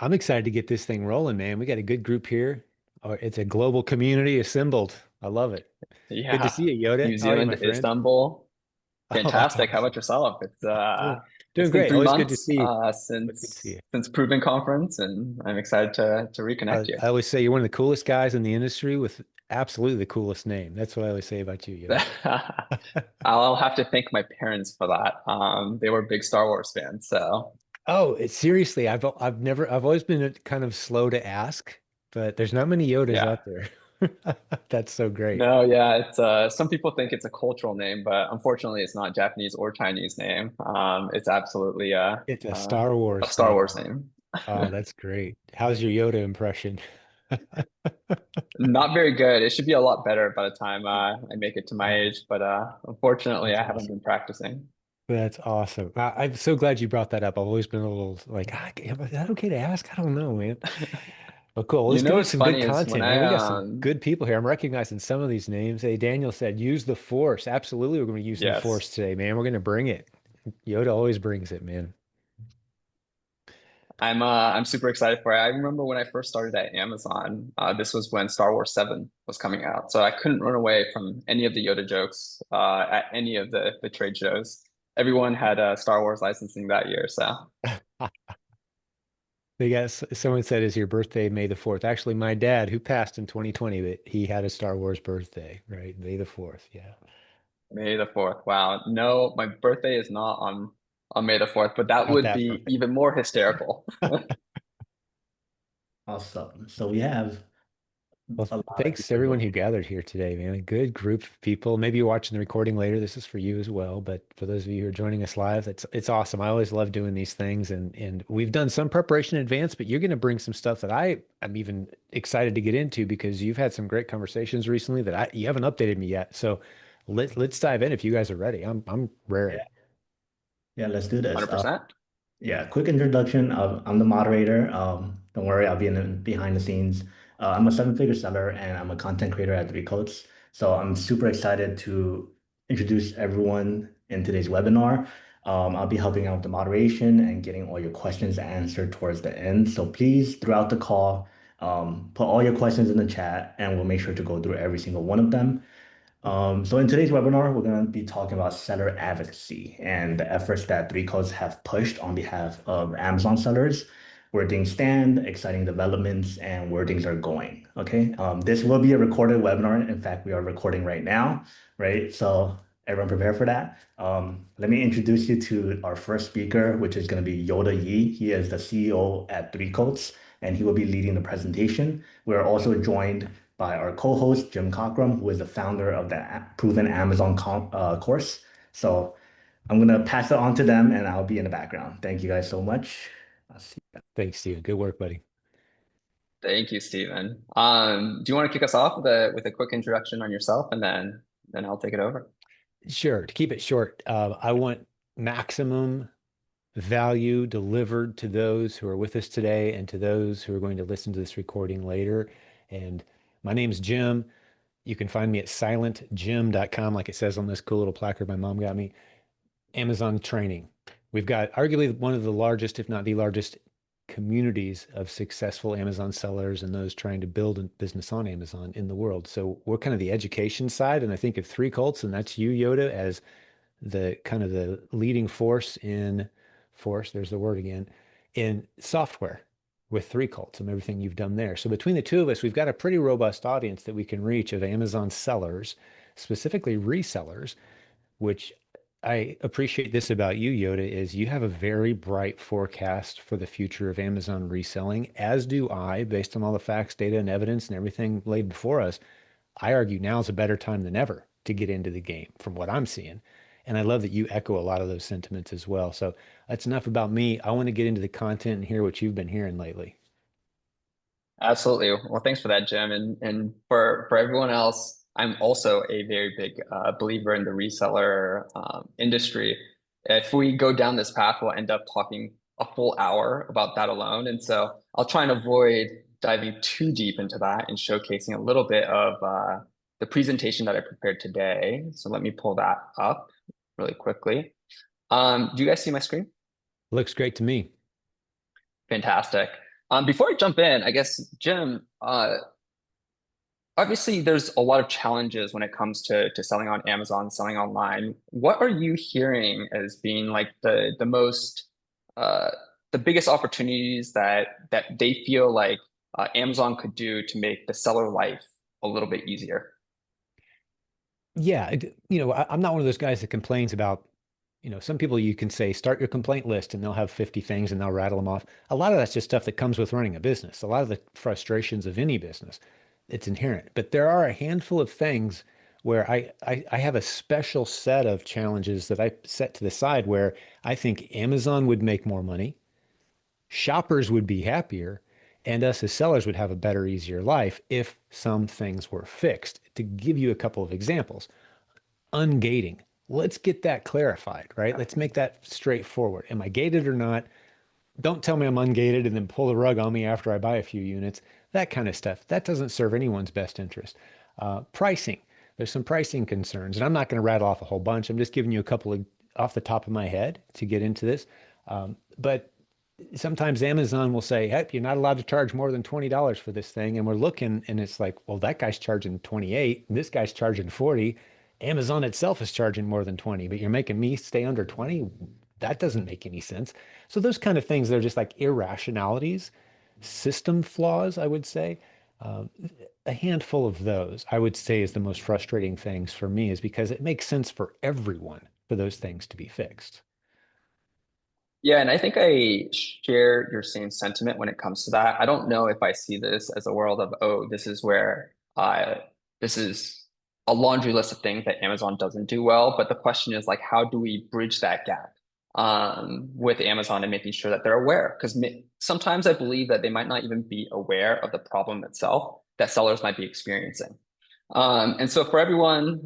I'm excited to get this thing rolling, man. We got a good group here. It's a global community assembled. I love it. Good to Yeah, see you, Yoda. New How are you, my Zealand, friend? Istanbul. Oh, that's Fantastic. How awesome. about yourself? Doing, It's doing been great. three Always good to months see you. Always good to see since you. Proven Conference, and I'm excited to reconnect you. I always say you're one of the coolest guys in the industry with absolutely the coolest name. That's what I always say about you, Yoda. I'll have to thank my parents for that. They were big Star Wars fans, so Oh, seriously, I've always been kind of slow to ask, but there's not many Yodas yeah. out there. That's so great. No, yeah, it's some people think it's a cultural name, but unfortunately it's not Japanese or Chinese name. It's absolutely It's a Star a Wars Star thing. Wars name. Oh, that's great. How's your Yoda impression? Not very good. It should be a lot better by the time I make it to my Oh, age, but unfortunately, that's I haven't awesome. been practicing. That's awesome. I'm so glad you brought that up. I've always been a little like, is that okay to ask? I don't know, man. Well, cool. You Let's know get into what's some good funny is when content, man. I We got some good people here. I'm recognizing some of these names. Hey, Daniel said, use the force. Absolutely, we're going to be using the yes, force today, man. We're going to bring it. Yoda always brings it, man. I'm super excited for it. I remember when I first started at Amazon, this was when Star Wars 7 was coming out. So I couldn't run away from any of the Yoda jokes at any of the trade shows. Everyone had Star Wars licensing that year, so They got someone said, "Is your birthday May the 4th?" Actually, my dad, who passed in 2020, but he had a Star Wars birthday, right? May the 4th. Yeah. May the 4th. Wow. No, my birthday is not on May the 4th, but that Not would that be birthday. even more hysterical. Awesome. So we have Well, a lot of thanks to people everyone joining. who gathered here today, man. A good group of people. Maybe you're watching the recording later. This is for you as well. But for those of you who are joining us live, it's awesome. I always love doing these things, and we've done some preparation in advance, but you're going to bring some stuff that I'm even excited to get into because you've had some great conversations recently that you haven't updated me yet. So let's dive in if you guys are ready. I'm Yeah, raring. yeah, let's do this. 100%. Yeah, quick introduction. I'm the moderator. Don't worry, I'll be in the behind the scenes. I'm a seven-figure seller and I'm a content creator at Three Coats. So I'm super excited to introduce everyone in today's webinar. I'll be helping out with the moderation and getting all your questions answered towards the end. So please, throughout the call, put all your questions in the chat and we'll make sure to go through every single one of them. So in today's webinar, we're going to be talking about seller advocacy and the efforts that Three Codes have pushed on behalf of Amazon sellers, where things stand, exciting developments, and where things are going. Okay. This will be a recorded webinar. In fact, we are recording right now, right? So everyone prepare for that. Let me introduce you to our first speaker, which is going to be Yoda Yi. He is the CEO at Three Codes, and he will be leading the presentation. We're also joined by our co-host, Jim Cockrum, who is the founder of the Proven Amazon course. So I'm going to pass it on to them and I'll be in the background. Thank you guys so much. I'll see you. Thanks, Steven. Good work, buddy. Thank you, Stephen. Do you want to kick us off with a quick introduction on yourself and then I'll take it over? Sure. To keep it short, I want maximum value delivered to those who are with us today and to those who are going to listen to this recording later. And my name's Jim. You can find me at silentjim.com, like it says on this cool little placard my mom got me. Amazon training. We've got arguably one of the largest, if not the largest, communities of successful Amazon sellers and those trying to build a business on Amazon in the world. So we're kind of the education side. And I think of three cults, and that's you, Yoda, as the kind of the leading force, there's the word again, in software with three cults and everything you've done there. So between the two of us, we've got a pretty robust audience that we can reach of Amazon sellers, specifically resellers, which I appreciate this about you, Yoda, is you have a very bright forecast for the future of Amazon reselling, as do I, based on all the facts, data, and evidence and everything laid before us. I argue now is a better time than ever to get into the game from what I'm seeing. And I love that you echo a lot of those sentiments as well. So that's enough about me. I want to get into the content and hear what you've been hearing lately. Absolutely. Well, thanks for that, Jim. And for everyone else, I'm also a very big believer in the reseller industry. If we go down this path, we'll end up talking a full hour about that alone. And so I'll try and avoid diving too deep into that and showcasing a little bit of the presentation that I prepared today. So let me pull that up really quickly. Do you guys see my screen? Looks great to me. Fantastic. Before I jump in, I guess, Jim, obviously there's a lot of challenges when it comes to selling on Amazon, selling online. What are you hearing as being like the most uh, the biggest opportunities that they feel like Amazon could do to make the seller life a little bit easier? Yeah, I'm not one of those guys that complains about, some people you can say, start your complaint list and they'll have 50 things and they'll rattle them off. A lot of that's just stuff that comes with running a business. A lot of the frustrations of any business, it's inherent. But there are a handful of things where I have a special set of challenges that I set to the side where I think Amazon would make more money, shoppers would be happier, and us as sellers would have a better, easier life if some things were fixed. To give you a couple of examples, ungating. Let's get that clarified, right? Let's make that straightforward. Am I gated or not? Don't tell me I'm ungated and then pull the rug on me after I buy a few units. That kind of stuff. That doesn't serve anyone's best interest. Pricing. There's some pricing concerns, and I'm not going to rattle off a whole bunch. I'm just giving you a couple of off the top of my head to get into this. But sometimes Amazon will say, hey, you're not allowed to charge more than $20 for this thing. And we're looking and it's like, well, that guy's charging 28, and this guy's charging 40. Amazon itself is charging more than 20, but you're making me stay under 20. That doesn't make any sense. So those kind of things, they're just like irrationalities, system flaws, I would say. Um, a handful of those, I would say, is the most frustrating things for me, is because it makes sense for everyone for those things to be fixed. Yeah, and I think I share your same sentiment when it comes to that. I don't know if I see this as a world of, oh, this is where this is a laundry list of things that Amazon doesn't do well. But the question is like, how do we bridge that gap with Amazon and making sure that they're aware? Because sometimes I believe that they might not even be aware of the problem itself that sellers might be experiencing. And so for everyone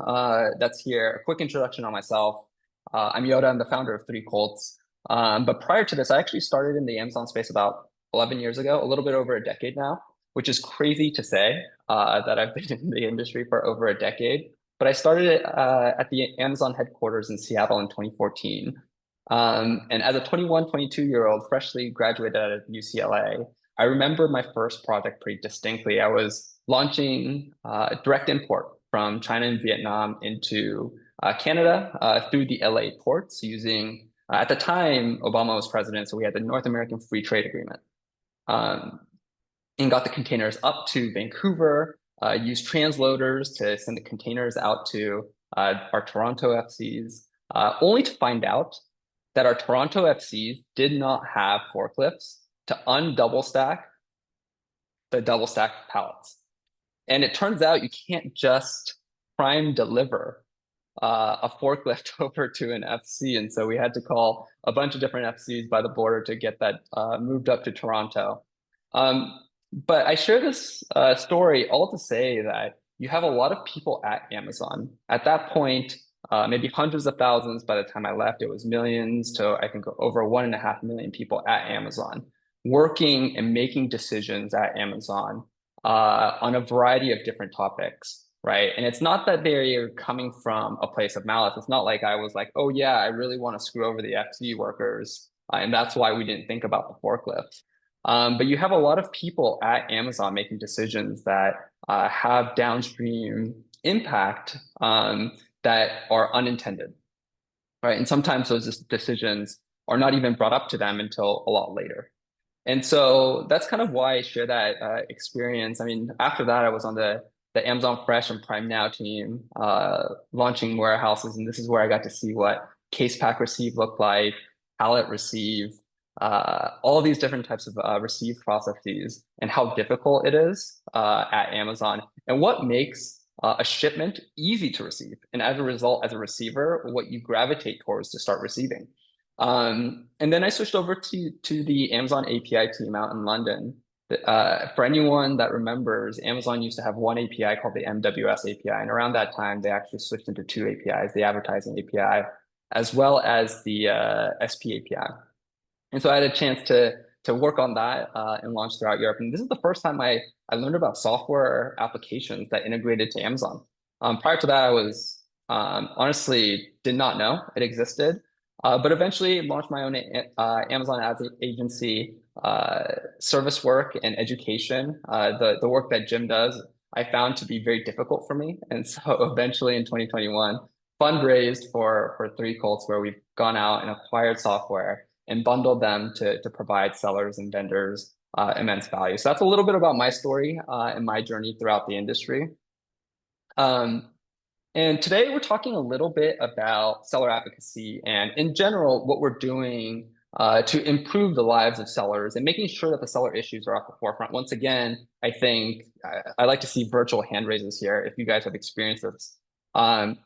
that's here, a quick introduction on myself. I'm Yoda. I'm the founder of Three Colts. But prior to this, I actually started in the Amazon space about 11 years ago, a little bit over a decade now, which is crazy to say that I've been in the industry for over a decade. But I started it at the Amazon headquarters in Seattle in 2014. And as a 21, 22-year-old, freshly graduated out of UCLA, I remember my first project pretty distinctly. I was launching direct import from China and Vietnam into Canada through the LA ports using at the time, Obama was president, so we had the North American Free Trade Agreement, um, and got the containers up to Vancouver. Used transloaders to send the containers out to our Toronto FCs, only to find out that our Toronto FCs did not have forklifts to undouble stack the double stack pallets. And it turns out you can't just prime deliver a forklift over to an FC. And so we had to call a bunch of different FCs by the border to get that moved up to Toronto. But I share this story all to say that you have a lot of people at Amazon. At that point, maybe hundreds of thousands. By the time I left, it was millions to I think over 1.5 million people at Amazon working and making decisions at Amazon on a variety of different topics, right? And it's not that they're coming from a place of malice. It's not like I was like, oh yeah, I really want to screw over the FT workers, and that's why we didn't think about the forklift. But you have a lot of people at Amazon making decisions that have downstream impact that are unintended, right? And sometimes those decisions are not even brought up to them until a lot later. And so that's kind of why I share that experience. I mean, after that, I was on the Amazon Fresh and Prime Now team, launching warehouses, and this is where I got to see what case pack receive looked like, pallet receive, all of these different types of receive processes, and how difficult it is at Amazon, and what makes a shipment easy to receive, and as a result, as a receiver, what you gravitate towards to start receiving. And then I switched over to the Amazon API team out in London. For anyone that remembers, Amazon used to have one API called the MWS API, and around that time, they actually switched into two APIs: the advertising API as well as the SP API. And so I had a chance to work on that and launch throughout Europe. And this is the first time I learned about software applications that integrated to Amazon. Prior to that, I was honestly did not know it existed. But eventually launched my own Amazon ads agency service work and education, the work that Jim does, I found to be very difficult for me. And so eventually in 2021, fundraised for three Colts where we've gone out and acquired software and bundled them to provide sellers and vendors immense value. So that's a little bit about my story and my journey throughout the industry. Um, and today we're talking a little bit about seller advocacy and in general, what we're doing to improve the lives of sellers and making sure that the seller issues are at the forefront. Once again, I think I like to see virtual hand raises here if you guys have experienced this.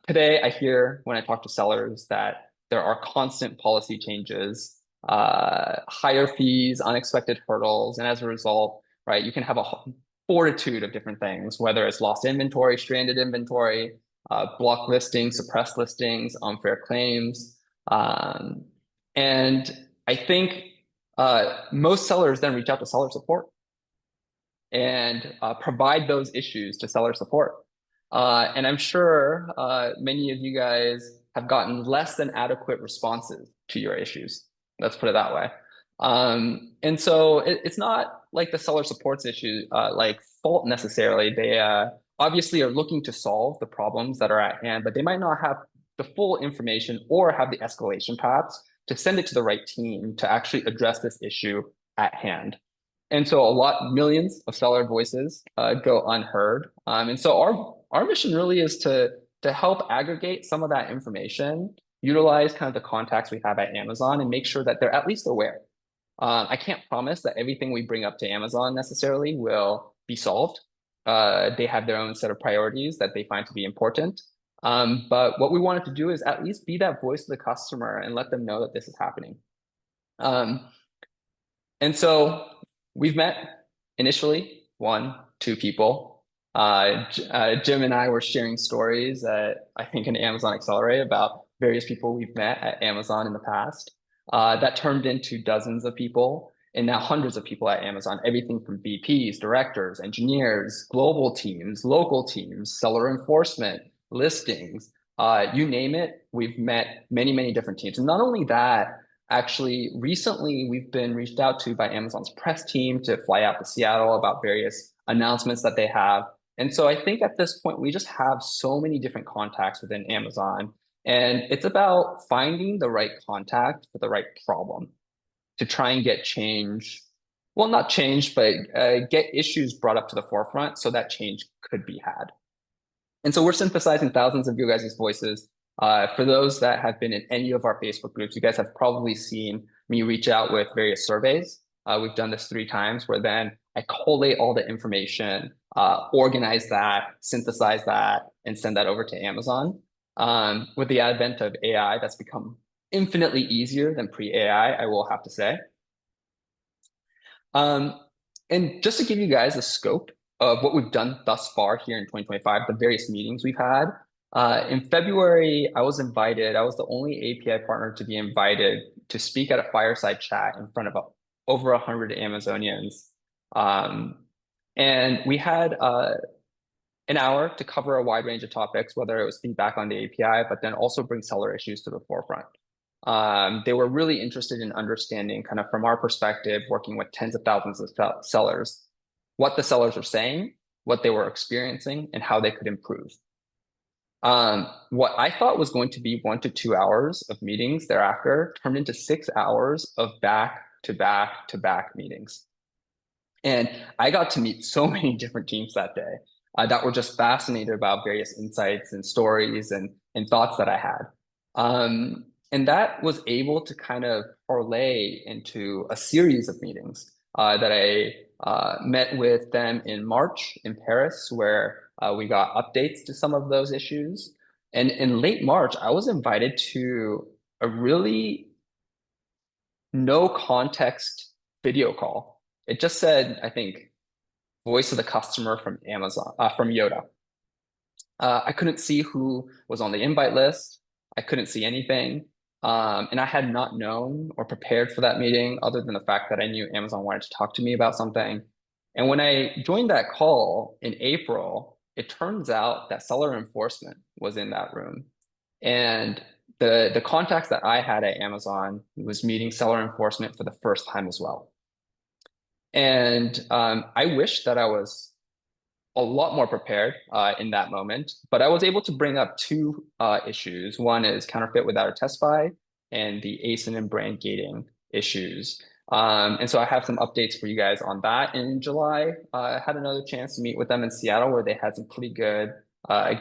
Today, I hear when I talk to sellers that there are constant policy changes, higher fees, unexpected hurdles, and as a result, right, you can have a fortitude of different things, whether it's lost inventory, stranded inventory, block listings, suppressed listings, unfair claims. And I think most sellers then reach out to seller support and provide those issues to seller support. And I'm sure many of you guys have gotten less than adequate responses to your issues. Let's put it that way. And so it's not like the seller support's issue, like fault necessarily. They obviously are looking to solve the problems that are at hand, but they might not have the full information or have the escalation paths to send it to the right team to actually address this issue at hand. And so millions of seller voices go unheard. And so our mission really is to help aggregate some of that information, utilize kind of the contacts we have at Amazon and make sure that they're at least aware. I can't promise that everything we bring up to Amazon necessarily will be solved. They have their own set of priorities that they find to be important. But what we wanted to do is at least be that voice of the customer and let them know that this is happening. And so we've met initially two people. Jim and I were sharing stories at, I think, an Amazon Accelerate about various people we've met at Amazon in the past. That turned into dozens of people and now hundreds of people at Amazon, everything from VPs, directors, engineers, global teams, local teams, seller enforcement, listings, you name it. We've met many, many different teams. And not only that, actually, recently we've been reached out to by Amazon's press team to fly out to Seattle about various announcements that they have. And so I think at this point, we just have so many different contacts within Amazon. And it's about finding the right contact for the right problem to try and get change. Well, not change, but get issues brought up to the forefront so that change could be had. And so we're synthesizing thousands of you guys' voices. For those that have been in any of our Facebook groups, you guys have probably seen me reach out with various surveys. We've done this 3 times where then I collate all the information, organize that, synthesize that, and send that over to Amazon. With the advent of AI, that's become infinitely easier than pre-AI, I will have to say. And just to give you guys a scope of what we've done thus far here in 2025, the various meetings we've had. In February, I was the only API partner to be invited to speak at a fireside chat in front of over 100 Amazonians. And we had an hour to cover a wide range of topics, whether it was feedback on the API, but then also bring seller issues to the forefront. They were really interested in understanding kind of from our perspective, working with tens of thousands of sellers, what the sellers are saying, what they were experiencing, and how they could improve. What I thought was going to be 1 to 2 hours of meetings thereafter turned into 6 hours of back-to-back-to-back meetings. And I got to meet so many different teams that day that were just fascinated about various insights and stories and thoughts that I had. And that was able to kind of parlay into a series of meetings that I met with them in March in Paris, where we got updates to some of those issues. And in late March, I was invited to a really no context video call. It just said, I think, voice of the customer from Amazon, from Yoda. I couldn't see who was on the invite list. I couldn't see anything. And I had not known or prepared for that meeting other than the fact that I knew Amazon wanted to talk to me about something. And when I joined that call in April, it turns out that seller enforcement was in that room. And the contacts that I had at Amazon was meeting seller enforcement for the first time as well. And I wish that I was a lot more prepared in that moment, but I was able to bring up two issues. One is counterfeit without a test buy, and the ASIN and brand gating issues. And so I have some updates for you guys on that. In July, I had another chance to meet with them in Seattle where they had some pretty good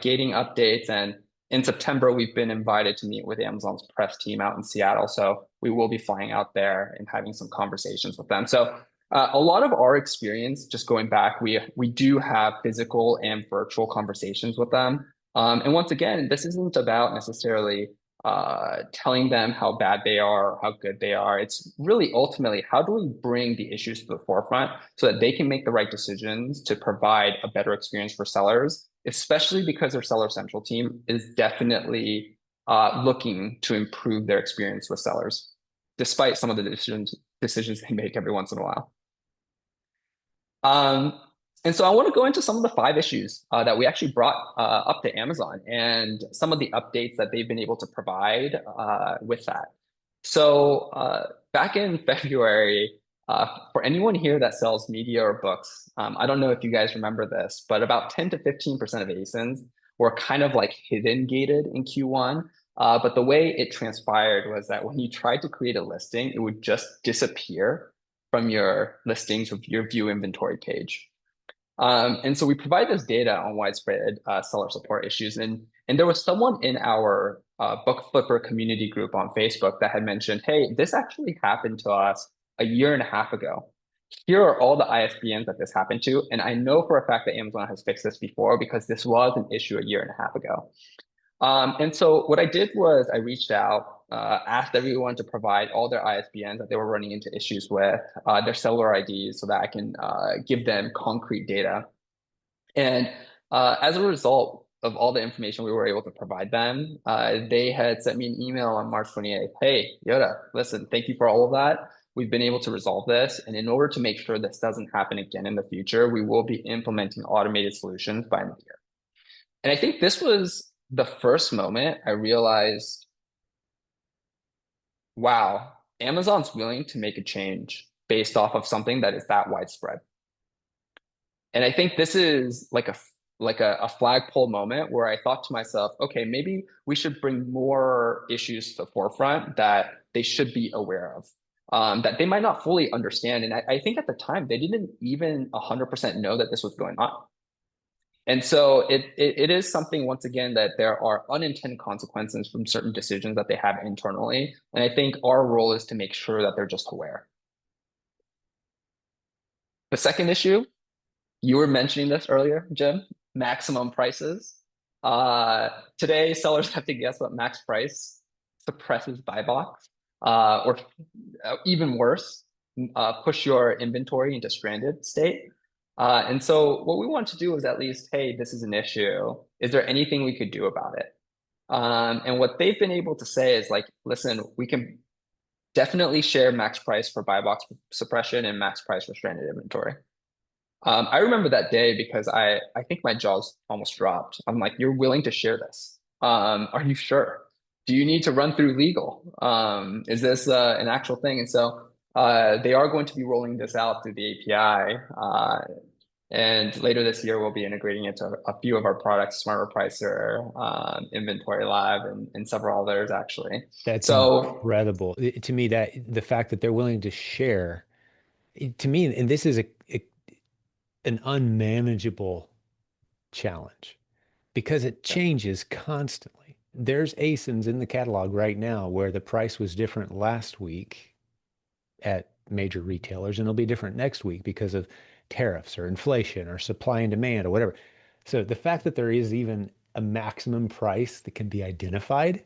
gating updates. And in September, we've been invited to meet with Amazon's press team out in Seattle. So we will be flying out there and having some conversations with them. So a lot of our experience, just going back, we do have physical and virtual conversations with them. And once again, this isn't about necessarily telling them how bad they are or how good they are. It's really ultimately how do we bring the issues to the forefront so that they can make the right decisions to provide a better experience for sellers, especially because their seller central team is definitely looking to improve their experience with sellers, despite some of the decisions they make every once in a while. Um, and so I want to go into some of the five issues that we actually brought up to Amazon and some of the updates that they've been able to provide with that. So back in February, for anyone here that sells media or books, I don't know if you guys remember this, but about 10 to 15% of ASINs were kind of like hidden gated in Q1. But the way it transpired was that when you tried to create a listing, it would just disappear from your listings with your view inventory page. And so we provide this data on widespread seller support issues. And there was someone in our book flipper community group on Facebook that had mentioned, hey, this actually happened to us a year and a half ago. Here are all the ISBNs that this happened to. And I know for a fact that Amazon has fixed this before because this was an issue a year and a half ago. And so what I did was I reached out, asked everyone to provide all their ISBNs that they were running into issues with, their seller IDs, so that I can give them concrete data. And as a result of all the information we were able to provide them, they had sent me an email on March 28th. Hey, Yoda, listen, thank you for all of that. We've been able to resolve this. And in order to make sure this doesn't happen again in the future, we will be implementing automated solutions by mid-year. And I think this was the first moment I realized, wow, Amazon's willing to make a change based off of something that is that widespread. And I think this is like a flagpole moment where I thought to myself, okay, maybe we should bring more issues to the forefront that they should be aware of, that they might not fully understand. And I think at the time they didn't even 100% know that this was going on. And so it is something, once again, that there are unintended consequences from certain decisions that they have internally. And I think our role is to make sure that they're just aware. The second issue, you were mentioning this earlier, Jim, maximum prices. Today, sellers have to guess what max price suppresses buy box, or even worse, push your inventory into stranded state. And so what we want to do is at least, hey, this is an issue. Is there anything we could do about it? And what they've been able to say is like, listen, we can definitely share max price for buy box suppression and max price for stranded inventory. I remember that day because I think my jaws almost dropped. I'm like, you're willing to share this? Are you sure? Do you need to run through legal? Is this an actual thing? And so they are going to be rolling this out through the API. And later this year, we'll be integrating it to a few of our products, Smarter Pricer, Inventory Lab, and several others actually. That's So incredible. To me, that the fact that they're willing to share, to me, and this is an unmanageable challenge because it changes constantly. There's ASINs in the catalog right now where the price was different last week at major retailers, and it'll be different next week because of tariffs or inflation or supply and demand or whatever. So the fact that there is even a maximum price that can be identified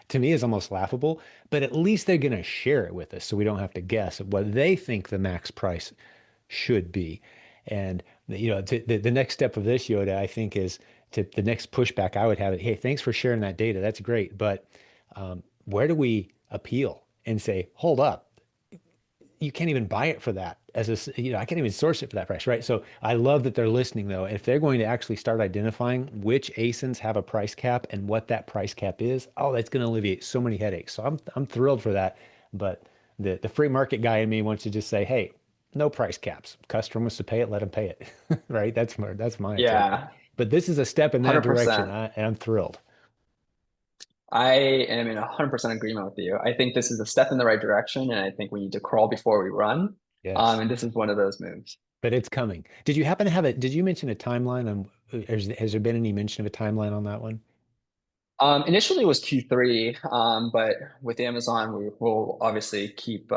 to me is almost laughable, but at least they're going to share it with us so we don't have to guess what they think the max price should be. And the next step of this, Yoda, I think is to the next pushback I would have it. Hey, thanks for sharing that data. That's great. But where do we appeal and say, hold up, you can't even buy it for that I can't even source it for that price, right? So I love that they're listening though. If they're going to actually start identifying which ASINs have a price cap and what that price cap is, oh, that's going to alleviate so many headaches. So I'm thrilled for that. But the free market guy in me wants to just say, hey, no price caps. Customer wants to pay it, let them pay it. Right? That's my take. Yeah, But this is a step in that direction. 100%. And I'm thrilled. I am in 100% agreement with you. I think this is a step in the right direction, and I think we need to crawl before we run. Yes. And this is one of those moves. But it's coming. Did you happen to have it? Did you mention a timeline on, has there been any mention of a timeline on that one? Initially it was Q3, but with Amazon, we will obviously keep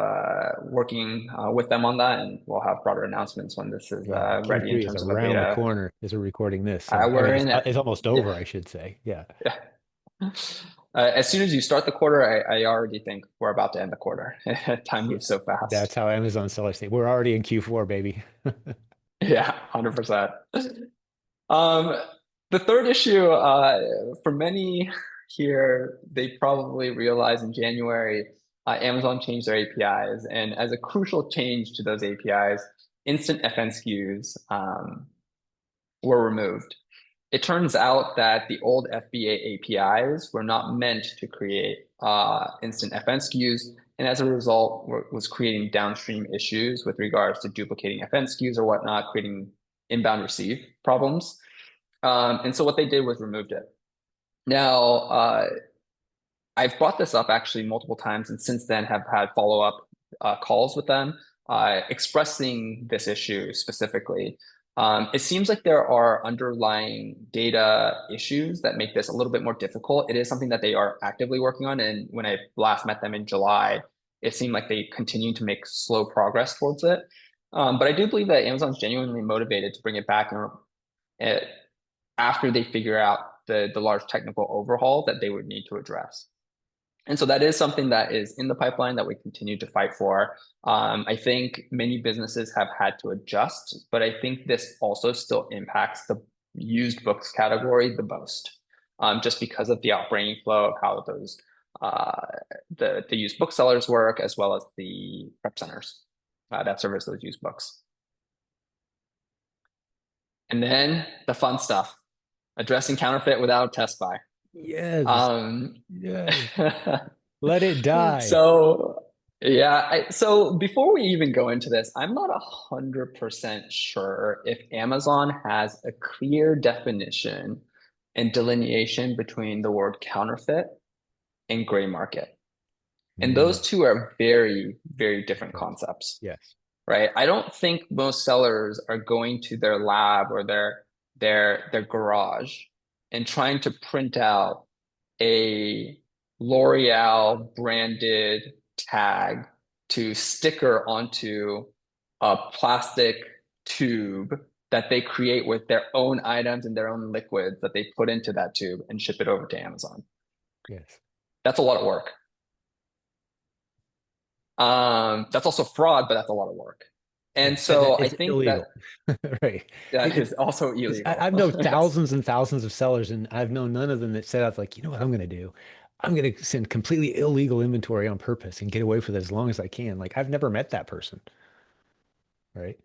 working with them on that, and we'll have broader announcents when this is Yeah, ready in Q3 is terms of a around the beta. corner as we're recording this. So, I We're mean, in it. it's almost Yeah, over, I should say. Yeah. yeah. As soon as you start the quarter, I already think we're about to end the quarter. Time Yeah. moves so fast. That's how Amazon sellers think. We're already in Q4, baby. Yeah, 100%. Um, the third issue, for many here, they probably realized in January, Amazon changed their APIs, and as a crucial change to those APIs, instant FN SKUs were removed. It turns out that the old FBA APIs were not meant to create instant FN SKUs, and as a result, was creating downstream issues with regards to duplicating FN SKUs or whatnot, creating inbound receive problems. And so what they did was removed it. Now, I've brought this up actually multiple times, and since then have had follow-up calls with them expressing this issue specifically. It seems like there are underlying data issues that make this a little bit more difficult. It is something that they are actively working on, and when I last met them in July, it seemed like they continue to make slow progress towards it. But I do believe that Amazon's genuinely motivated to bring it back and after they figure out the large technical overhaul that they would need to address. And so that is something that is in the pipeline that we continue to fight for. I think many businesses have had to adjust, but I think this also still impacts the used books category the most, just because of the operating flow of how those uh, the used booksellers work, as well as the prep centers that service those used books. And then the fun stuff, addressing counterfeit without test buy. Yes. Um, Yes. Let it die. so yeah, so before we even go into this, I'm not 100% sure if Amazon has a clear definition and delineation between the word counterfeit and gray market. And those Mm, two are very, very different yes. concepts, Yes. right? I don't think most sellers are going to their lab or their garage and trying to print out a L'Oreal branded tag to sticker onto a plastic tube that they create with their own items and their own liquids that they put into that tube and ship it over to Amazon. Yes. That's a lot of work. That's also fraud, but that's a lot of work. And Yes. And so I it's think that illegal. Right. that It's is also Because illegal. I've known Yes. thousands and thousands of sellers, and I've known none of them that set out like, you know what I'm going to do? I'm going to send completely illegal inventory on purpose and get away with it as long as I can. Like I've never met that person, right?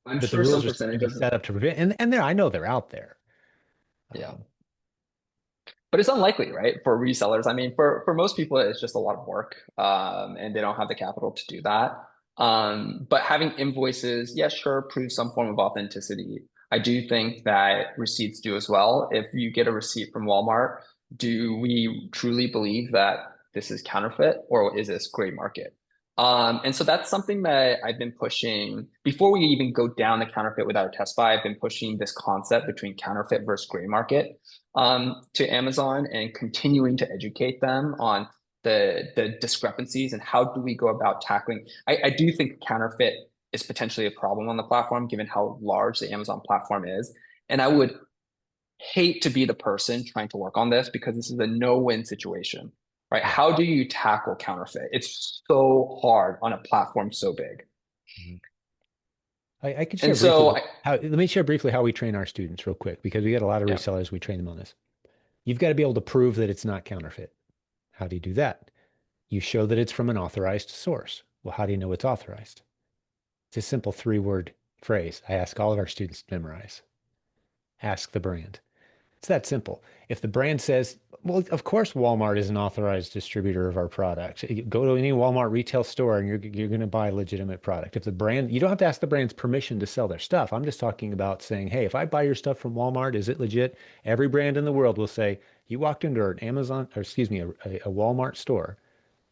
I'm But the sure rules some are supposed to percentage be of, set up to prevent, and I know they're out there. yeah. Um, But it's unlikely, right? For resellers. I mean, for most people, it's just a lot of work, and they don't have the capital to do that. But having invoices, yeah, sure, proves some form of authenticity. I do think that receipts do as well. If you get a receipt from Walmart, do we truly believe that this is counterfeit or is this gray market? And so that's something that I've been pushing before we even go down the counterfeit without a test buy. I've been pushing this concept between counterfeit versus gray market to Amazon and continuing to educate them on the discrepancies and how do we go about tackling. I do think counterfeit is potentially a problem on the platform given how large the Amazon platform is. And I would hate to be the person trying to work on this because this is a no-win situation, right? yeah. How do you tackle counterfeit? It's so hard on a platform so big. Mhm. I can share And so, briefly let me share briefly how we train our students real quick because we get a lot of yeah, resellers. We train them on this. You've got to be able to prove that it's not counterfeit. How do you do that? You show that it's from an authorized source. Well, how do you know it's authorized? It's a simple three-word phrase I ask all of our students to memorize. Ask the brand. It's that simple. If the brand says, well, of course Walmart is an authorized distributor of our product. You go to any Walmart retail store and you're going to buy a legitimate product. If the brand, you don't have to ask the brand's permission to sell their stuff. I'm just talking about saying, hey, if I buy your stuff from Walmart, is it legit? Every brand in the world will say, you walked into an Amazon, or excuse me, a Walmart store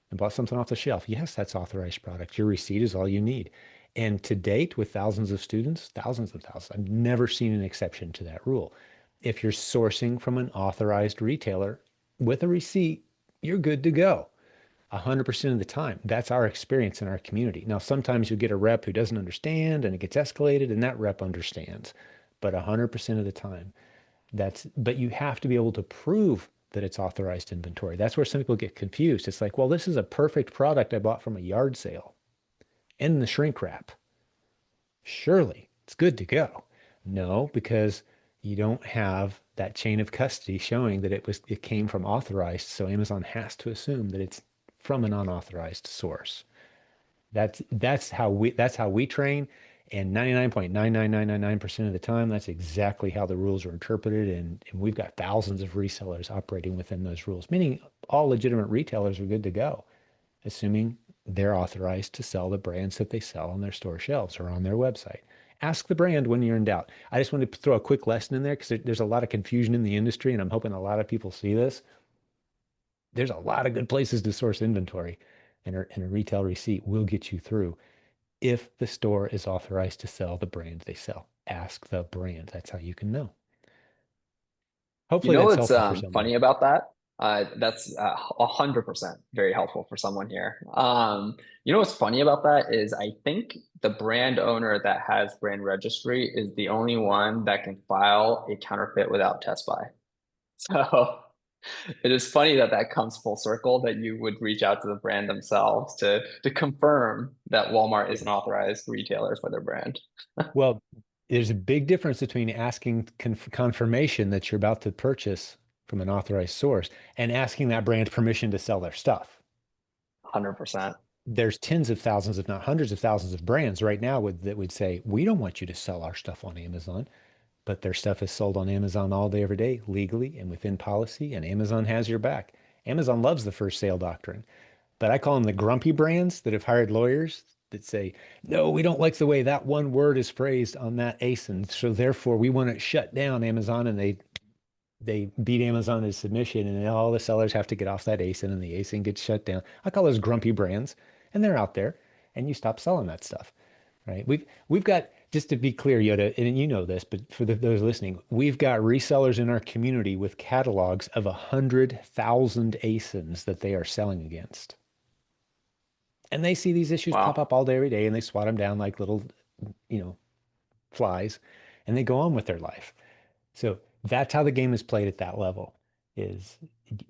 and bought something off the shelf. Yes, that's authorized product. Your receipt is all you need. And to date, with thousands of students, thousands of thousands, I've never seen an exception to that rule. If you're sourcing from an authorized retailer with a receipt, you're good to go. 100% of the time. That's our experience in our community. Now, sometimes you'll get a rep who doesn't understand and it gets escalated, and that rep understands. But 100% of the time, but you have to be able to prove that it's authorized inventory. That's where some people get confused. It's like, well, this is a perfect product I bought from a yard sale in the shrink wrap. Surely it's good to go. No, because you don't have that chain of custody showing that it came from authorized. So Amazon has to assume that it's from an unauthorized source. That's how we train. And 99.99999% of the time, that's exactly how the rules are interpreted. And we've got thousands of resellers operating within those rules, meaning all legitimate retailers are good to go, assuming they're authorized to sell the brands that they sell on their store shelves or on their website. Ask the brand when you're in doubt. I just wanted to throw a quick lesson in there because there's a lot of confusion in the industry, and I'm hoping a lot of people see this. There's a lot of good places to source inventory, and a retail receipt will get you through if the store is authorized to sell the brand they sell. Ask the brand. That's how you can know. You Hopefully know that's what's helpful for somebody. funny about that? That's 100% very helpful for someone here. You know what's funny about that is I think the brand owner that has brand registry is the only one that can file a counterfeit without test buy. So it is funny that that comes full circle that you would reach out to the brand themselves to confirm that Walmart is an Yes. authorized retailer for their brand. Well, there's a big difference between asking confirmation that you're about to purchase from an authorized source and asking that brand permission to sell their stuff. 100%. There's tens of thousands, if not hundreds of thousands of brands right now that would say, we don't want you to sell our stuff on Amazon, but their stuff is sold on Amazon all day, every day, legally and within policy, and Amazon has your back. Amazon loves the first sale doctrine, but I call them the grumpy brands that have hired lawyers that say, no, we don't like the way that one word is phrased on that ASIN, so therefore we want to shut down Amazon, and they beat Amazon to submission, and all the sellers have to get off that ASIN, and the ASIN gets shut down. I call those grumpy brands, and they're out there, and you stop selling that stuff, right? We've got, just to be clear, Yoda, and you know this, but for those listening, we've got resellers in our community with catalogs of 100,000 ASINs that they are selling against. And they see these issues pop Wow. up all day, every day, and they swat them down like little, you know, flies, and they go on with their life. So that's how the game is played at that level, is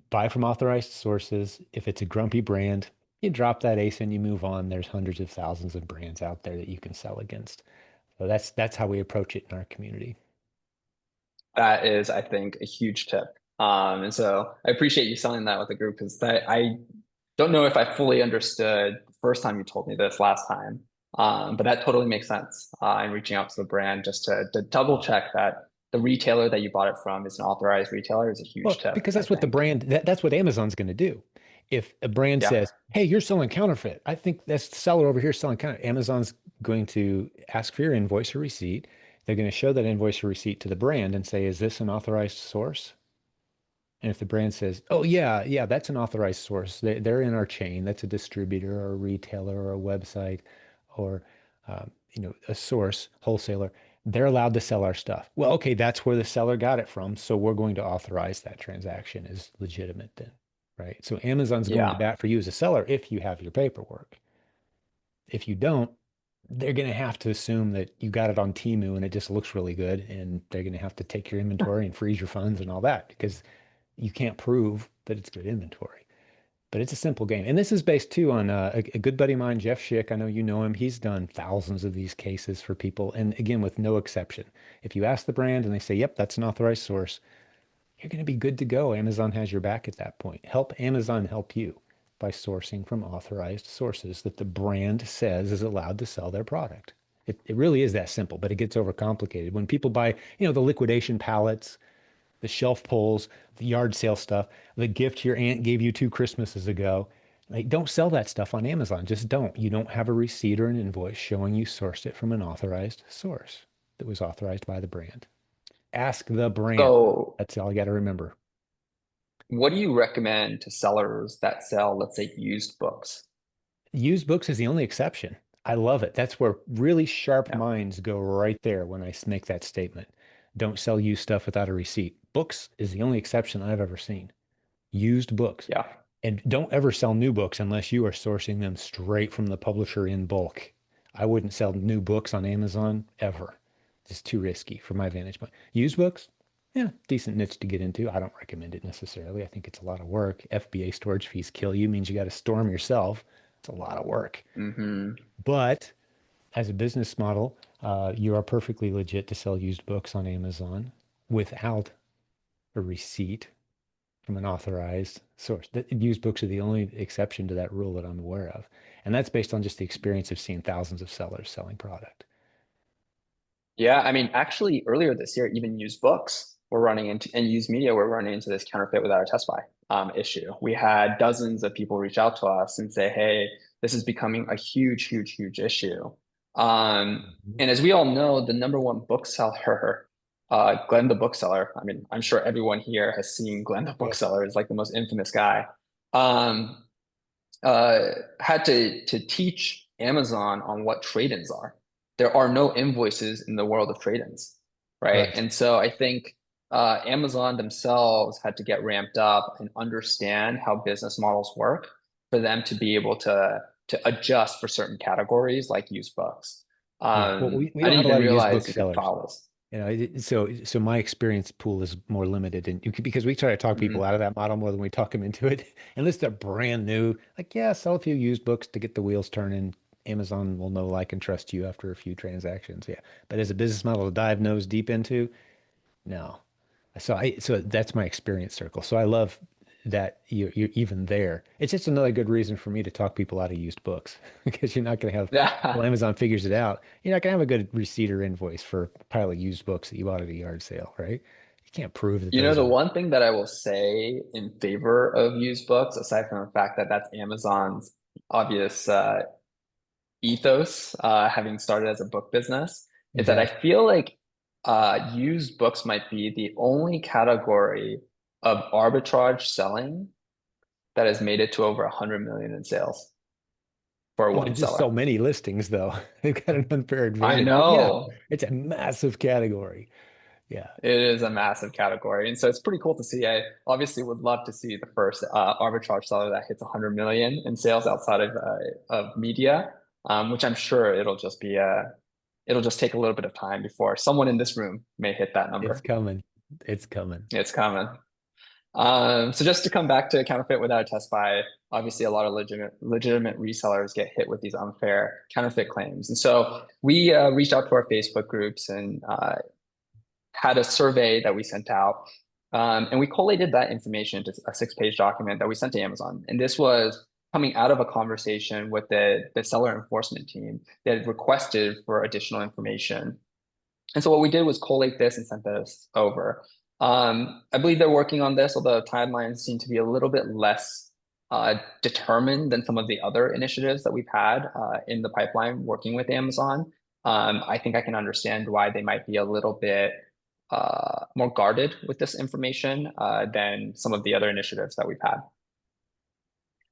buy from authorized sources. If it's a grumpy brand, you drop that ace and you move on. There's hundreds of thousands of brands out there that you can sell against. So that's how we approach it in our community. That is, I think, a huge tip. And so I appreciate you selling that with the group because that I don't know if I fully understood the first time you told me this last time. But that totally makes sense. And reaching out to the brand just to double Oh, check that the retailer that you bought it from is an authorized retailer is a huge well, tip, because I that's what the think. brand, that's what Amazon's going to do. If a brand Yeah. says, hey, you're selling counterfeit, I think that's the seller over here selling counterfeit. Amazon's going to ask for your invoice or receipt. They're going to show that invoice or receipt to the brand and say, is this an authorized source? And if the brand says, oh, yeah, yeah, that's an authorized source, they're in our chain, that's a distributor or a retailer or a website or, a source, wholesaler, they're allowed to sell our stuff. Well, okay, that's where the seller got it from. So we're going to authorize that transaction as legitimate then, right? So Amazon's going to Yeah. bat for you as a seller if you have your paperwork. If you don't, they're going to have to assume that you got it on Temu and it just looks really good. And they're going to have to take your inventory and freeze your funds and all that because you can't prove that it's good inventory. But it's a simple game. And this is based too on a good buddy of mine, Jeff Schick. I know you know him. He's done thousands of these cases for people. And again, with no exception. If you ask the brand and they say, yep, that's an authorized source, you're going to be good to go. Amazon has your back at that point. Help Amazon help you by sourcing from authorized sources that the brand says is allowed to sell their product. It really is that simple, but it gets overcomplicated. When people buy, the liquidation pallets, the shelf pulls, the yard sale stuff, the gift your aunt gave you 2 Christmases ago. Like, don't sell that stuff on Amazon. Just don't. You don't have a receipt or an invoice showing you sourced it from an authorized source that was authorized by the brand. Ask the brand. So That's all you got to remember. what do you recommend to sellers that sell, let's say, used books? Used books is the only exception. I love it. That's where really sharp Yeah. minds go right there when I make that statement. Don't sell used stuff without a receipt. Books is the only exception I've ever seen. Used books. Yeah. And don't ever sell new books unless you are sourcing them straight from the publisher in bulk. I wouldn't sell new books on Amazon ever. It's too risky from my vantage point. Used books, yeah, decent niche to get into. I don't recommend it necessarily. I think it's a lot of work. FBA storage fees kill you, means you got to store them yourself. It's a lot of work. Hmm. But as a business model, you are perfectly legit to sell used books on Amazon without a receipt from an authorized source. Used books are the only exception to that rule that I'm aware of. And that's based on just the experience of seeing thousands of sellers selling product. Yeah, I mean, actually, earlier this year, even used books were running into, and used media were running into this counterfeit without a test buy issue. We had dozens of people reach out to us and say, "Hey, this is becoming a huge, huge, huge issue." Mhm. And as we all know, the number one bookseller, Glenn the bookseller. I mean, I'm sure everyone here has seen Glenn the Yep. bookseller is like the most infamous guy. Um, had to teach Amazon on what trade-ins are. There are no invoices in the world of trade-ins, right? Correct. And so I think Amazon themselves had to get ramped up and understand how business models work for them to be able to adjust for certain categories like used books. Yeah. Well, we I don't didn't have a even lot of used realize you could booksellers. file this. So my experience pool is more limited, and because we try to talk people Mhm. out of that model more than we talk them into it. Unless they're brand new, like, yeah, sell a few used books to get the wheels turning. Amazon will know, like, and trust you after a few transactions. Yeah, but as a business model to dive nose deep into, no. So that's my experience circle. So I love that you're even there. It's just another good reason for me to talk people out of used books because you're not going to have, Yeah. well, Amazon figures it out. You're not going to have a good receipt or invoice for a pile of used books that you bought at a yard sale, right? You can't prove that You know, those the are one thing that I will say in favor of used books, aside from the fact that that's Amazon's obvious ethos, having started as a book business, is that I that. feel like used books might be the only category of arbitrage selling that has made it to over 100 million in sales for Well, one there's just seller. so many listings, though. They've got an unfair I advantage. But yeah, know it's a massive category. Yeah, it is a massive category, and so it's pretty cool to see. I obviously would love to see the first arbitrage seller that hits 100 million in sales outside of media, which I'm sure it'll just take a little bit of time before someone in this room may hit that it's number. coming. It's coming. It's coming. So just to come back to counterfeit without a test buy, obviously a lot of legitimate resellers get hit with these unfair counterfeit claims. And so we reached out to our Facebook groups and had a survey that we sent out. And we collated that information into a 6-page document that we sent to Amazon. And this was coming out of a conversation with the seller enforcement team that had requested for additional information. And so what we did was collate this and sent this over. I believe they're working on this, although timelines seem to be a little bit less determined than some of the other initiatives that we've had in the pipeline working with Amazon. I think I can understand why they might be a little bit more guarded with this information than some of the other initiatives that we've had.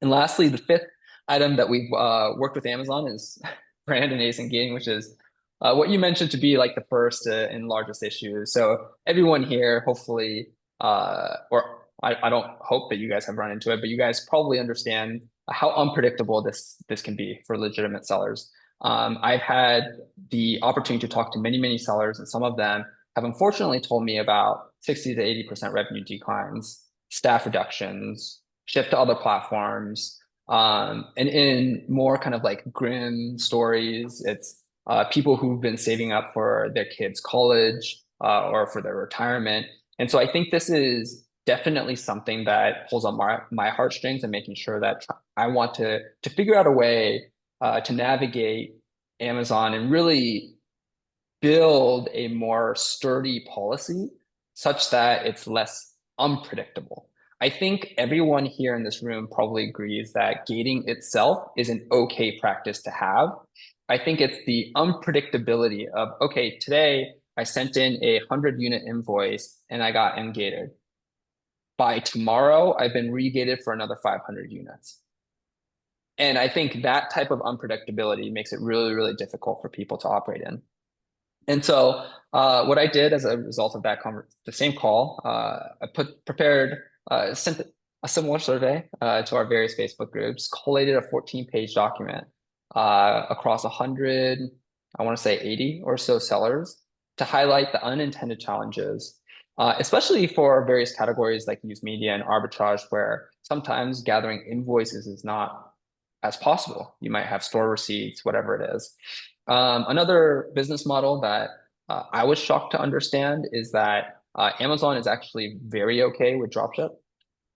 And lastly, the fifth item that we've worked with Amazon is brand and ASIN gating, which is what you mentioned to be like the first and largest issue. So everyone here, hopefully, or I don't hope that you guys have run into it, but you guys probably understand how unpredictable this can be for legitimate sellers. I've had the opportunity to talk to many, many sellers, and some of them have unfortunately told me about 60 to 80% revenue declines, staff reductions, shift to other platforms. And in more kind of like grim stories, it's people who've been saving up for their kids' college or for their retirement. And so I think this is definitely something that pulls on my heartstrings and making sure that I want to figure out a way to navigate Amazon and really build a more sturdy policy such that it's less unpredictable. I think everyone here in this room probably agrees that gating itself is an okay practice to have. I think it's the unpredictability of, okay, today I sent in a 100 unit invoice and I got ungated. By tomorrow, I've been regated for another 500 units. And I think that type of unpredictability makes it really, really difficult for people to operate in. And so what I did as a result of the same call, I prepared, sent a similar survey to our various Facebook groups, collated a 14-page document across 100, I want to say 80 or so sellers to highlight the unintended challenges, especially for various categories like news media and arbitrage, where sometimes gathering invoices is not as possible. You might have store receipts, whatever it is. Another business model that I was shocked to understand is that Amazon is actually very okay with dropship.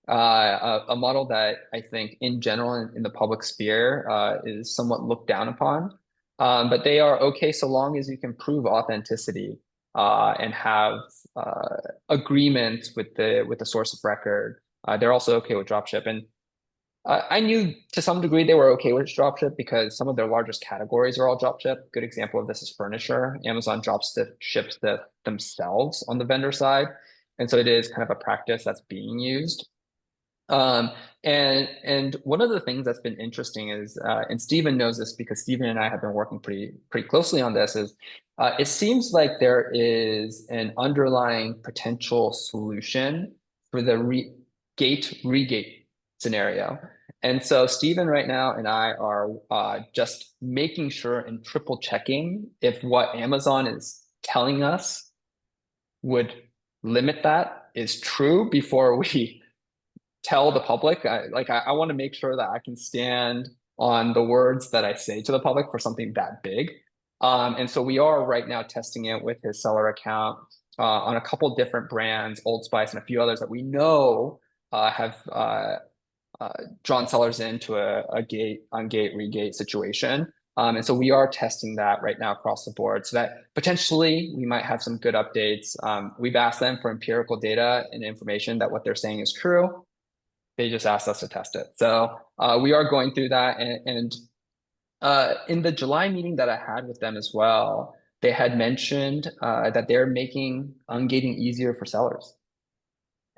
A model that I think in general in the public sphere is somewhat looked down upon. But they are okay so long as you can prove authenticity and have agreements with the source of record. They're also okay with dropship. And I knew to some degree they were okay with dropship because some of their largest categories are all dropship. Good example of this is furniture. Amazon ships themselves on the vendor side. And so it is kind of a practice that's being used. Um, and one of the things that's been interesting is, and Stephen knows this because Stephen and I have been working pretty closely on this, is it seems like there is an underlying potential solution for the gate regate scenario. And so Stephen right now and I are just making sure and triple checking if what Amazon is telling us would limit that is true before we tell the public. I want to make sure that I can stand on the words that I say to the public for something that big. And so we are right now testing it with his seller account on a couple different brands, Old Spice and a few others that we know have drawn sellers into a gate ungate regate situation. And so we are testing that right now across the board so that potentially we might have some good updates. We've asked them for empirical data and information that what they're saying is true. They just asked us to test it. So we are going through that. And in the July meeting that I had with them as well, they had mentioned that they're making ungating easier for sellers.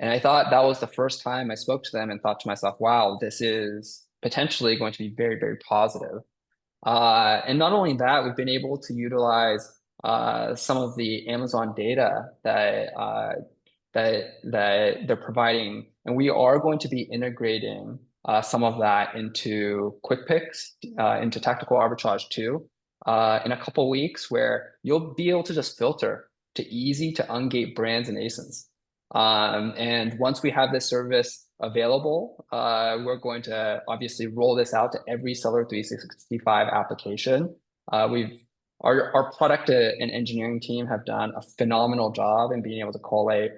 And I thought that was the first time I spoke to them and thought to myself, wow, this is potentially going to be very, very positive. And not only that, we've been able to utilize some of the Amazon data that they're providing, and we are going to be integrating some of that into quick picks, into tactical arbitrage too, in a couple weeks, where you'll be able to just filter to easy to ungate brands and ASINs. And once we have this service available, we're going to obviously roll this out to every Seller 365 application. Our product and engineering team have done a phenomenal job in being able to collate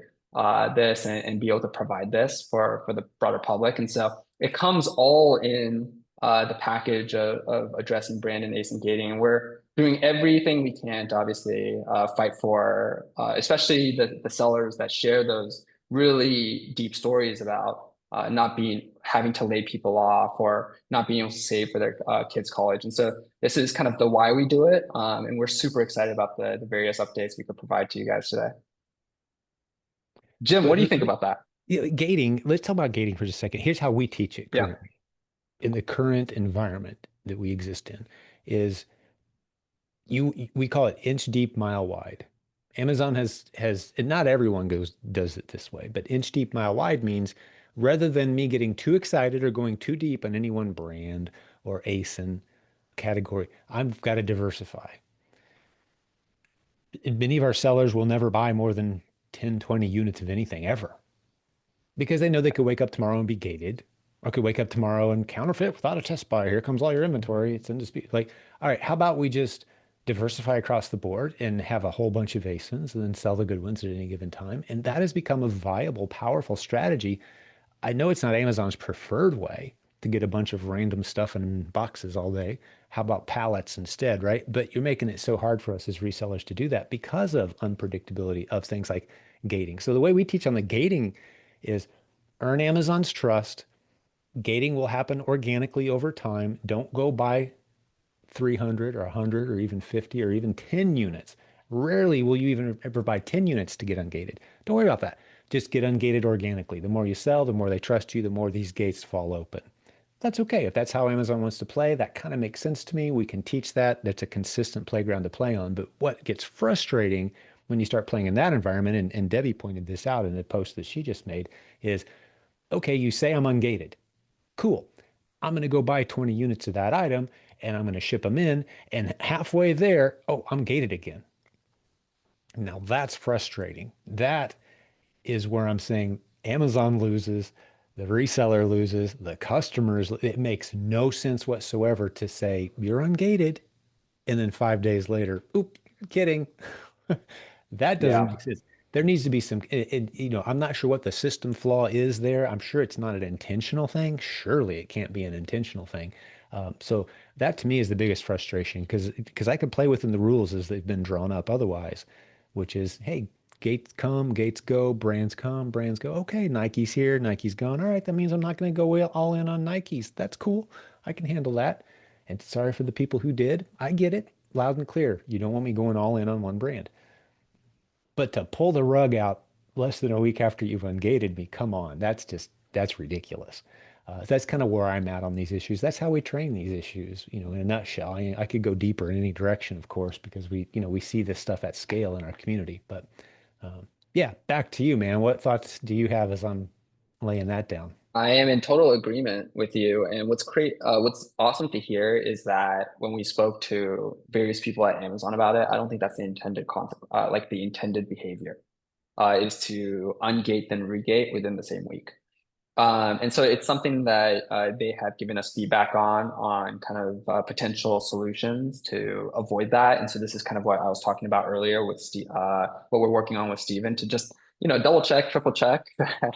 this and be able to provide this for the broader public. And so it comes all in the package of addressing brand and ASIN gating. And we're doing everything we can to obviously fight for, especially the sellers that share those really deep stories about not having to lay people off or not being able to save for their kids' college. And so this is kind of the why we do it. And we're super excited about the various updates we could provide to you guys today. Jim, what do you think about that? Gating, let's talk about gating for just a second. Here's how we teach it Yeah. currently in the current environment that we exist in is we call it inch deep, mile wide. Amazon has and not everyone does it this way, but inch deep, mile wide means rather than me getting too excited or going too deep on any one brand or ASIN category, I've got to diversify. Many of our sellers will never buy more than 10, 20 units of anything ever because they know they could wake up tomorrow and be gated, or could wake up tomorrow and counterfeit without a test buyer. Here comes all your inventory. It's in dispute. Like, all right, how about we just diversify across the board and have a whole bunch of ASINs and then sell the good ones at any given time? And that has become a viable, powerful strategy. I know it's not Amazon's preferred way to get a bunch of random stuff in boxes all day. How about pallets instead, right? But you're making it so hard for us as resellers to do that because of unpredictability of things like gating. So the way we teach on the gating is earn Amazon's trust. Gating will happen organically over time. Don't go buy 300 or 100 or even 50 or even 10 units. Rarely will you even ever buy 10 units to get ungated. Don't worry about that. Just get ungated organically. The more you sell, the more they trust you, the more these gates fall open. That's okay. If that's how Amazon wants to play, that kind of makes sense to me. We can teach that. That's a consistent playground to play on. But what gets frustrating when you start playing in that environment, and Debbie pointed this out in the post that she just made, is okay, you say I'm ungated. Cool. I'm going to go buy 20 units of that item and I'm going to ship them in. And halfway there, oh, I'm gated again. Now that's frustrating. That is where I'm saying Amazon loses, the reseller loses, the customers. It makes no sense whatsoever to say you're ungated and then 5 days later, oop, kidding. That doesn't Yeah. make sense. There needs to be some, I'm not sure what the system flaw is there. I'm sure it's not an intentional thing. Surely it can't be an intentional thing. So that to me is the biggest frustration because I could play within the rules as they've been drawn up otherwise, which is, hey, gates come, gates go, brands come, brands go. Okay, Nike's here, Nike's gone. All right, that means I'm not going to go all in on Nike's. That's cool. I can handle that. And sorry for the people who did. I get it loud and clear. You don't want me going all in on one brand. But to pull the rug out less than a week after you've ungated me, come on, that's ridiculous. That's kind of where I'm at on these issues. That's how we train these issues, in a nutshell. I could go deeper in any direction, of course, because we see this stuff at scale in our community. But yeah, back to you, man. What thoughts do you have as I'm laying that down? I am in total agreement with you. And what's awesome to hear is that when we spoke to various people at Amazon about it, I don't think that's the intended concept, like the intended behavior, is to ungate then regate within the same week. And so it's something that they have given us feedback on kind of potential solutions to avoid that. And so this is kind of what I was talking about earlier with what we're working on with Steven to just, double check, triple check that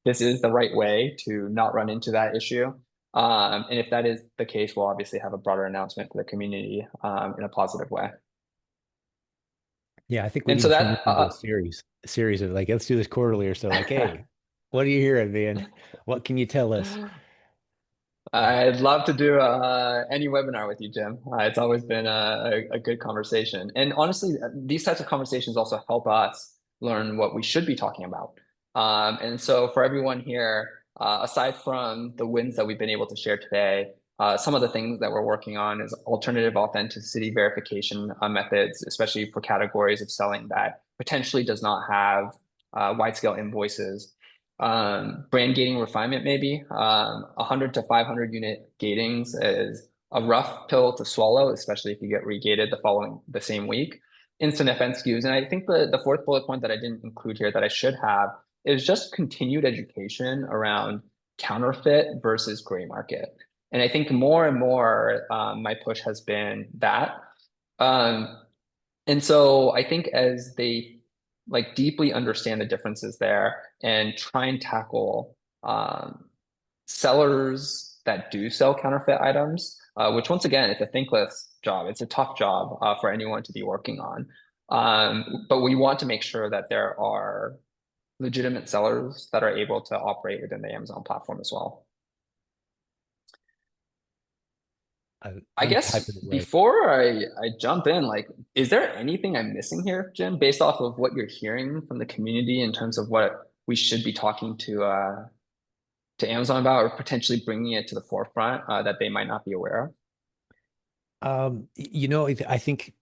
this is the right way to not run into that issue. And if that is the case, we'll obviously have a broader announcement for the community in a positive way. Yeah, I think we And need so to turn this that into a series of like, let's do this quarterly or so. Like, hey, what are you hearing, man? What can you tell us? I'd love to do any webinar with you, Jim. It's always been a good conversation. And honestly, these types of conversations also help us learn what we should be talking about. And so for everyone here, aside from the wins that we've been able to share today, some of the things that we're working on is alternative authenticity verification methods, especially for categories of selling that potentially does not have wide scale invoices. Brand gating refinement, maybe 100 to 500 unit gatings is a rough pill to swallow, especially if you get regated the same week. Instant FN SKUs. And I think the fourth bullet point that I didn't include here that I should have is just continued education around counterfeit versus gray market. And I think more and more my push has been that. Um, and so I think as they like deeply understand the differences there and try and tackle sellers that do sell counterfeit items, which once again, it's a thankless job. It's a tough job for anyone to be working on. But we want to make sure that there are legitimate sellers that are able to operate within the Amazon platform as well. I I'm guess typing away. before I jump in, like, is there anything I'm missing here, Jim, based off of what you're hearing from the community in terms of what we should be talking to Amazon about, or potentially bringing it to the forefront that they might not be aware of? I think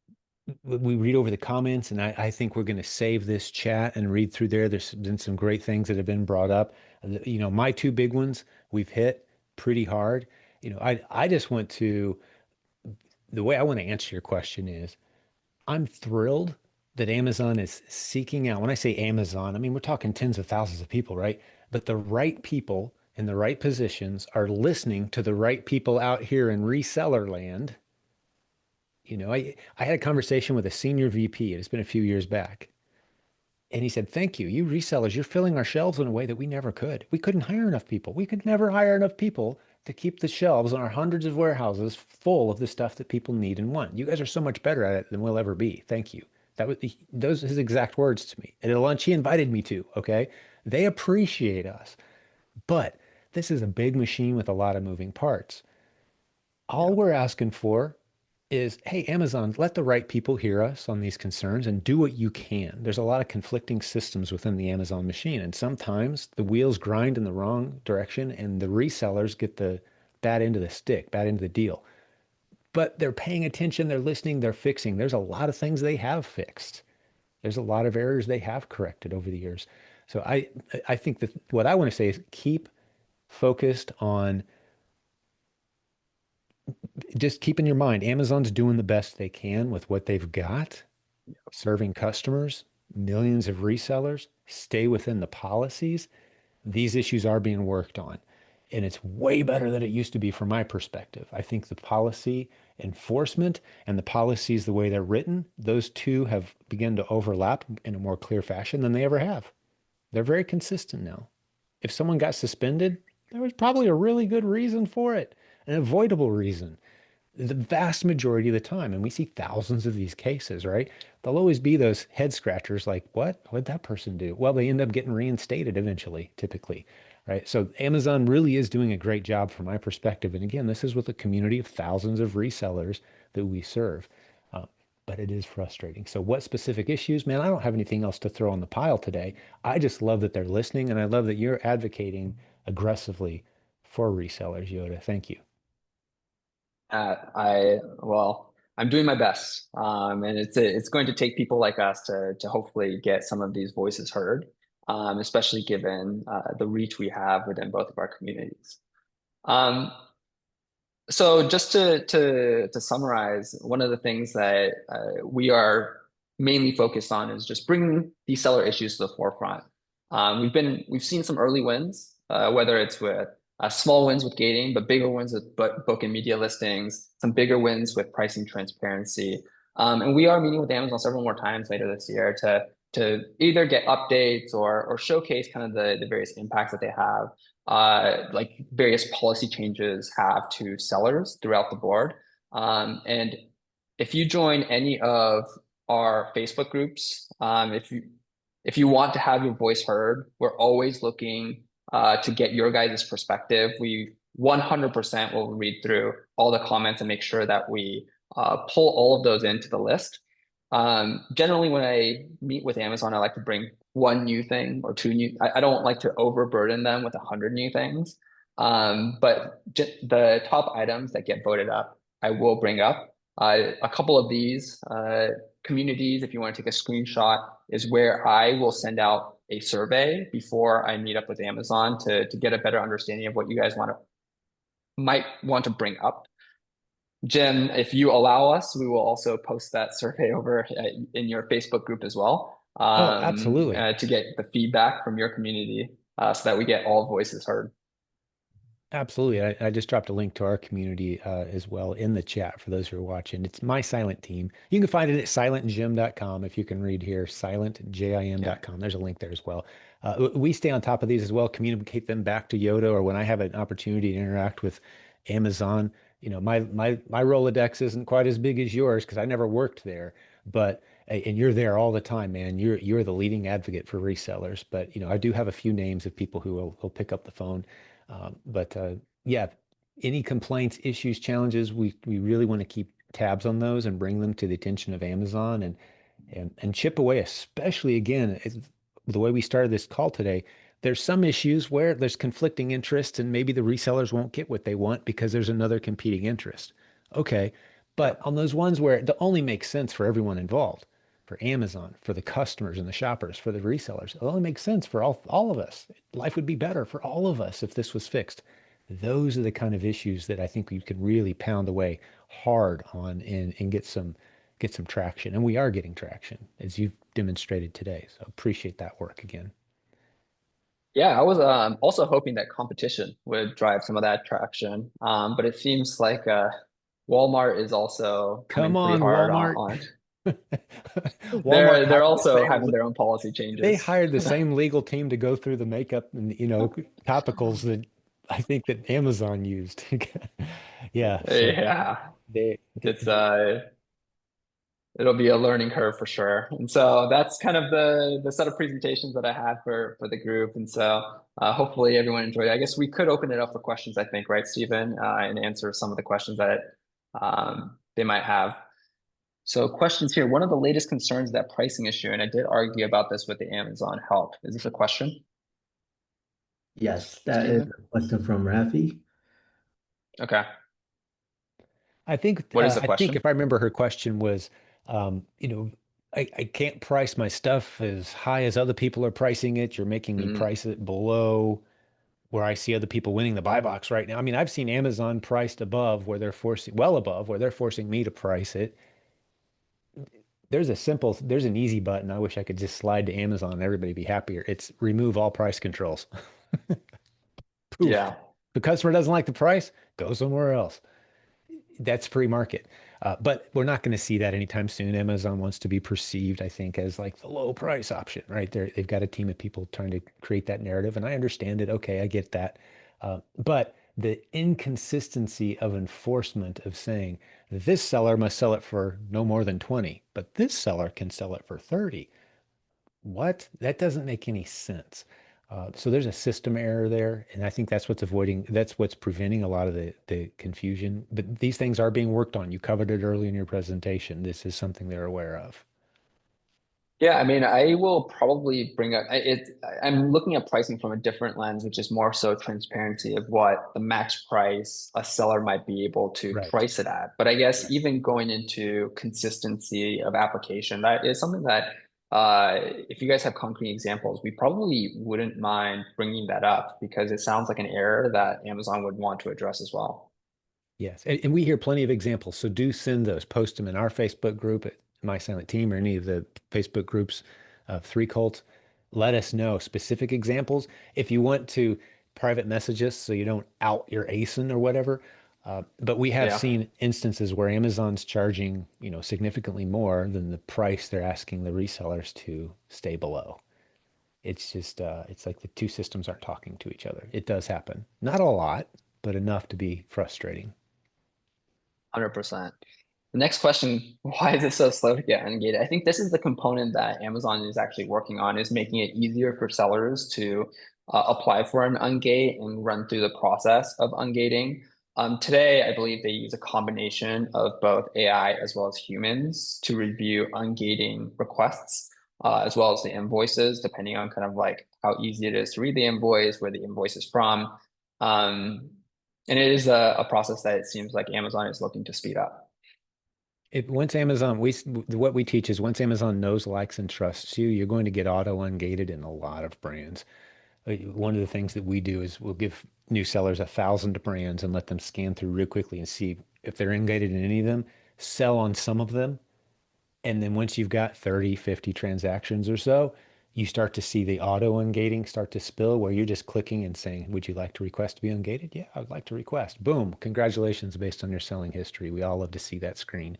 we read over the comments, and I think we're going to save this chat and read through there. There's been some great things that have been brought up. My two big ones we've hit pretty hard. I just want to, the way I want to answer your question is I'm thrilled that Amazon is seeking out. When I say Amazon, I mean, we're talking tens of thousands of people, right? But the right people in the right positions are listening to the right people out here in reseller land. I had a conversation with a senior VP. It's been a few years back. And he said, thank you. You resellers, you're filling our shelves in a way that we never could. We couldn't hire enough people. We could never hire enough people to keep the shelves in our hundreds of warehouses full of the stuff that people need and want. You guys are so much better at it than we'll ever be. Thank you. That was those are his exact words to me at a lunch he invited me to. Okay. They appreciate us, but this is a big machine with a lot of moving parts. All Yeah. we're asking for is, hey, Amazon, let the right people hear us on these concerns and do what you can. There's a lot of conflicting systems within the Amazon machine, and sometimes the wheels grind in the wrong direction and the resellers get the bad end of the stick, bad end of the deal. But they're paying attention, they're listening, they're fixing. There's a lot of things they have fixed. There's a lot of errors they have corrected over the years. So I think that what I want to say is keep focused on just keep in your mind Amazon's doing the best they can with what they've got, serving customers, millions of resellers, stay within the policies. These issues are being worked on. And it's way better than it used to be from my perspective. I think the policy enforcement and the policies, the way they're written, those two have begun to overlap in a more clear fashion than they ever have. They're very consistent now. If someone got suspended, there was probably a really good reason for it, an avoidable reason the vast majority of the time. And we see thousands of these cases, right? There'll always be those head scratchers like, what? What'd that person do? Well, they end up getting reinstated eventually, typically, right? So Amazon really is doing a great job from my perspective. And again, this is with a community of thousands of resellers that we serve. Uh, but it is frustrating. So, what specific issues? Man, I don't have anything else to throw on the pile today. I just love that they're listening, and I love that you're advocating aggressively for resellers, Yoda. Thank you. Well, I'm doing my best, and it's going to take people like us to hopefully get some of these voices heard, especially given the reach we have within both of our communities. Um, so just to summarize, one of the things that we are mainly focused on is just bringing these seller issues to the forefront. We've seen some early wins, whether it's with small wins with gating, but bigger wins with book and media listings, some bigger wins with pricing transparency. And we are meeting with Amazon several more times later this year to either get updates or showcase kind of the various impacts that they have like various policy changes have to sellers throughout the board. And if you join any of our Facebook groups, if you want to have your voice heard, we're always looking to get your guys' perspective. We 100% will read through all the comments and make sure that we pull all of those into the list. Generally, when I meet with Amazon, I like to bring one new thing or two new. I don't like to overburden them with 100 new things. But the top items that get voted up, I will bring up. A couple of these communities, if you want to take a screenshot, is where I will send out a survey before I meet up with Amazon to get a better understanding of what you guys might want to bring up. Jim, if you allow us, we will also post that survey over in your Facebook group as well Oh, absolutely. to get the feedback from your community so that we get all voices heard. Absolutely. I just dropped a link to our community as well in the chat for those who are watching. It's my silent team. You can find it at silentjim.com if you can read here, Yeah. silentjim.com. There's a link there as well. We stay on top of these as well, communicate them back to Yoda, or when I have an opportunity to interact with Amazon. My Rolodex isn't quite as big as yours because I never worked there, but and you're there all the time, man. You're the leading advocate for resellers. But I do have a few names of people who will pick up the phone but yeah, any complaints, issues, challenges, we really want to keep tabs on those and bring them to the attention of Amazon and chip away, especially again, the way we started this call today. There's some issues where there's conflicting interests and maybe the resellers won't get what they want because there's another competing interest. Okay. But Yep. on those ones where it only makes sense for everyone involved, for Amazon, for the customers and the shoppers, for the resellers, it only makes sense for all of us. Life would be better for all of us if this was fixed. Those are the kind of issues that I think we could really pound away hard on and get some traction. And we are getting traction, as you've demonstrated today. So appreciate that work again. Yeah, I was also hoping that competition would drive some of that traction. But it seems like Walmart is also Come coming pretty on, hard Walmart. on. Walmart They're hired the also same having their own policy they changes. hired the same legal team to go through the makeup and topicals that I think that Amazon used. Yeah, so Yeah, they it's uh It'll be a learning curve for sure. And so that's kind of the set of presentations that I had for the group. And so hopefully everyone enjoyed it. I guess we could open it up for questions, I think, right, Stephen, and answer some of the questions that they might have. So questions here. One of the latest concerns is that pricing issue, and I did argue about this with the Amazon help. Is this a question, Yes, that is Stephen? a question from Rafi. Okay. What is the I think question? if I remember her question was, you know, I can't price my stuff as high as other people are pricing it. You're making me Mm, price it below where I see other people winning the buy box right now. I mean, I've seen Amazon priced above where they're forcing, well above where they're forcing me to price it. There's an easy button. I wish I could just slide to Amazon and everybody be happier. It's remove all price controls. Poof. yeah. The customer doesn't like the price, go somewhere else. That's free market. But we're not going to see that anytime soon. Amazon wants to be perceived, I think, as like the low price option, right? They've got a team of people trying to create that narrative, and I understand it. Okay, I get that. But the inconsistency of enforcement of saying this seller must sell it for no more than 20, but this seller can sell it for 30. What? That doesn't make any sense. So there's a system error there, and I think that's what's preventing a lot of the confusion. But these things are being worked on. You covered it early in your presentation. This is something they're aware of. Yeah, I mean, I will probably bring up I'm looking at pricing from a different lens, which is more so transparency of what the max price a seller might be able to Right. price it at. But I guess Right. even going into consistency of application, that is something that if you guys have concrete examples, we probably wouldn't mind bringing that up because it sounds like an error that Amazon would want to address as well. Yes, and we hear plenty of examples. So do send those, post them in our Facebook group at My Silent Team or any of the Facebook groups of Three Cult. Let us know specific examples. If you want to private message us so you don't out your ASIN or whatever. But we have Yeah. seen instances where Amazon's charging, significantly more than the price they're asking the resellers to stay below. It's just, it's like the two systems aren't talking to each other. It does happen. Not a lot, but enough to be frustrating. 100%. The next question, why is it so slow to get ungated? I think this is the component that Amazon is actually working on, is making it easier for sellers to apply for an ungate and run through the process of ungating. Today, I believe they use a combination of both AI as well as humans to review ungating requests, as well as the invoices, depending on kind of like how easy it is to read the invoice, where the invoice is from. Um, and it is a process that it seems like Amazon is looking to speed up. Once Amazon, what we teach is once Amazon knows, likes, and trusts you, you're going to get auto ungated in a lot of brands. One of the things that we do is we'll give new sellers 1,000 brands and let them scan through real quickly and see if they're ungated in any of them, sell on some of them, and then once you've got 30, 50 transactions or so, you start to see the auto ungating start to spill where you're just clicking and saying, would you like to request to be ungated? Yeah, I'd like to request. Boom. Congratulations based on your selling history. We all love to see that screen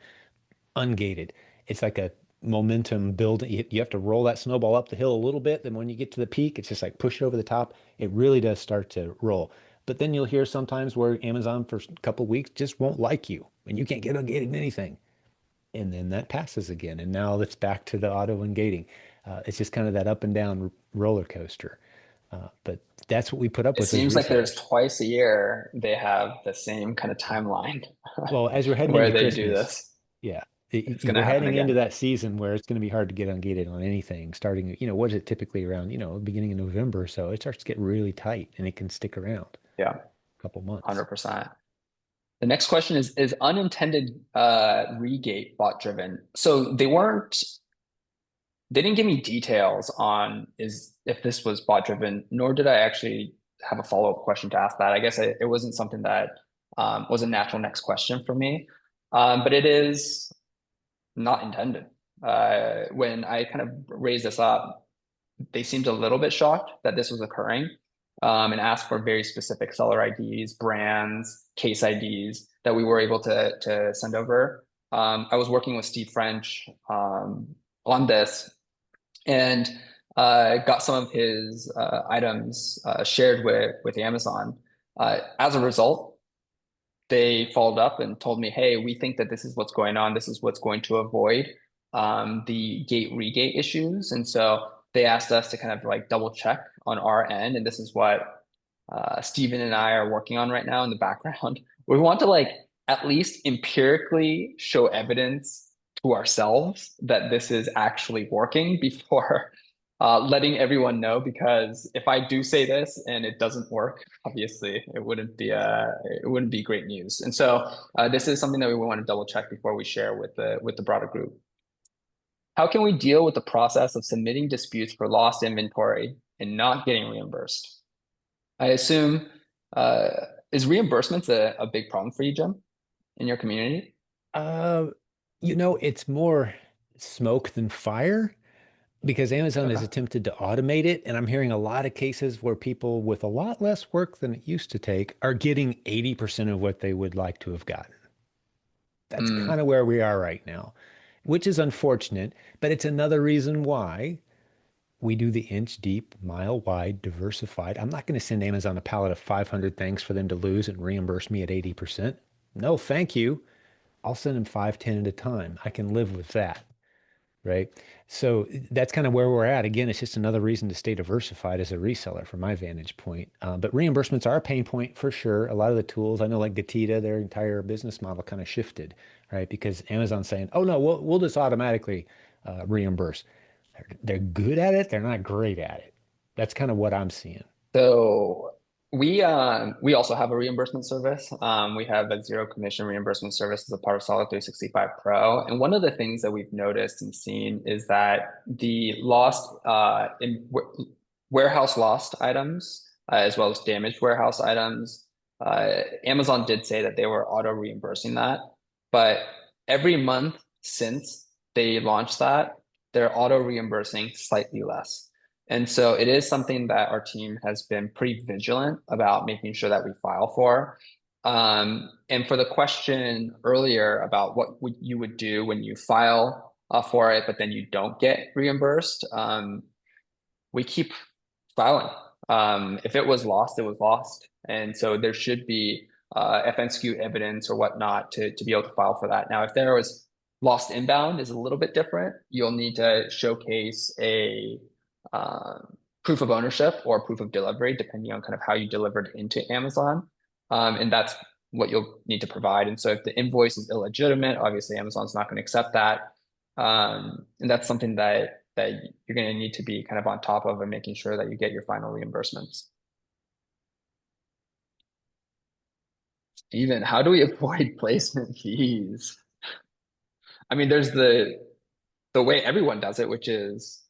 ungated. It's like a momentum build. You have to roll that snowball up the hill a little bit. Then when you get to the peak, it's just like push it over the top. It really does start to roll. But then you'll hear sometimes where Amazon for a couple of weeks just won't like you and you can't get ungated in anything. And then that passes again. And now it's back to the auto ungating. It's just kind of that up and down roller coaster. But that's what we put up It with as seems like there's resellers. twice a year they have the same kind of timeline Well, as we're heading where into they do Christmas, this. yeah, It's going to we're happen heading into again. that season where it's going to be hard to get ungated on anything. Starting, what is it typically around, beginning of November or so, it starts to get really tight and it can stick around Yeah, a couple months. 100%. The next question is unintended regate bot driven. So they didn't give me details on is if this was bot driven, nor did I actually have a follow-up question to ask that. I guess it wasn't something that was a natural next question for me. But it is not intended. When I kind of raised this up, they seemed a little bit shocked that this was occurring, and asked for very specific seller IDs, brands, case IDs that we were able to send over. I was working with Steve French on this and got some of his items shared with Amazon. As a result, they followed up and told me, "Hey, we think that this is what's going on. This is what's going to avoid the gate regate issues. And so they asked us to kind of like double check on our end. And this is what Steven and I are working on right now in the background. We want to like at least empirically show evidence to ourselves that this is actually working before letting everyone know. Because if I do say this and it doesn't work, obviously it wouldn't be great news. And so this is something that we want to double check before we share with the broader group. How can we deal with the process of submitting disputes for lost inventory and not getting reimbursed? I assume, uh, is reimbursements a big problem for you, Jim, in your community? Uh, it's more smoke than fire because Amazon has Okay. attempted to automate it, and I'm hearing a lot of cases where people with a lot less work than it used to take are getting 80% of what they would like to have gotten. That's kind Mm. of where we are right now, which is unfortunate, but it's another reason why we do the inch deep, mile wide, diversified. I'm not going to send Amazon a pallet of 500 things for them to lose and reimburse me at 80%. No, thank you. I'll send them 5, 10 at a time. I can live with that. Right. So that's kind of where we're at. Again, it's just another reason to stay diversified as a reseller from my vantage point. But reimbursements are a pain point for sure. A lot of the tools, I know like Gatita, their entire business model kind of shifted, right? Because Amazon's saying, oh no, we'll just automatically reimburse. They're good at it. They're not great at it. That's kind of what I'm seeing. So we also have a reimbursement service. We have a zero commission reimbursement service as a part of Solid 365 Pro. And one of the things that we've noticed and seen is that the lost warehouse lost items, as well as damaged warehouse items, Amazon did say that they were auto reimbursing that, but every month since they launched that, they're auto reimbursing slightly less. And so it is something that our team has been pretty vigilant about making sure that we file for. And for the question earlier about you would do when you file for it, but then you don't get reimbursed, we keep filing. If it was lost, it was lost. And so there should be FNSKU evidence or whatnot to be able to file for that. Now, if there was lost inbound is a little bit different. You'll need to showcase a proof of ownership or proof of delivery, depending on kind of how you delivered into Amazon. And that's what you'll need to provide. And so if the invoice is illegitimate, obviously Amazon's not going to accept that. And that's something that you're going to need to be kind of on top of and making sure that you get your final reimbursements. Steven, how do we avoid placement fees? I mean, there's the way everyone does it, which is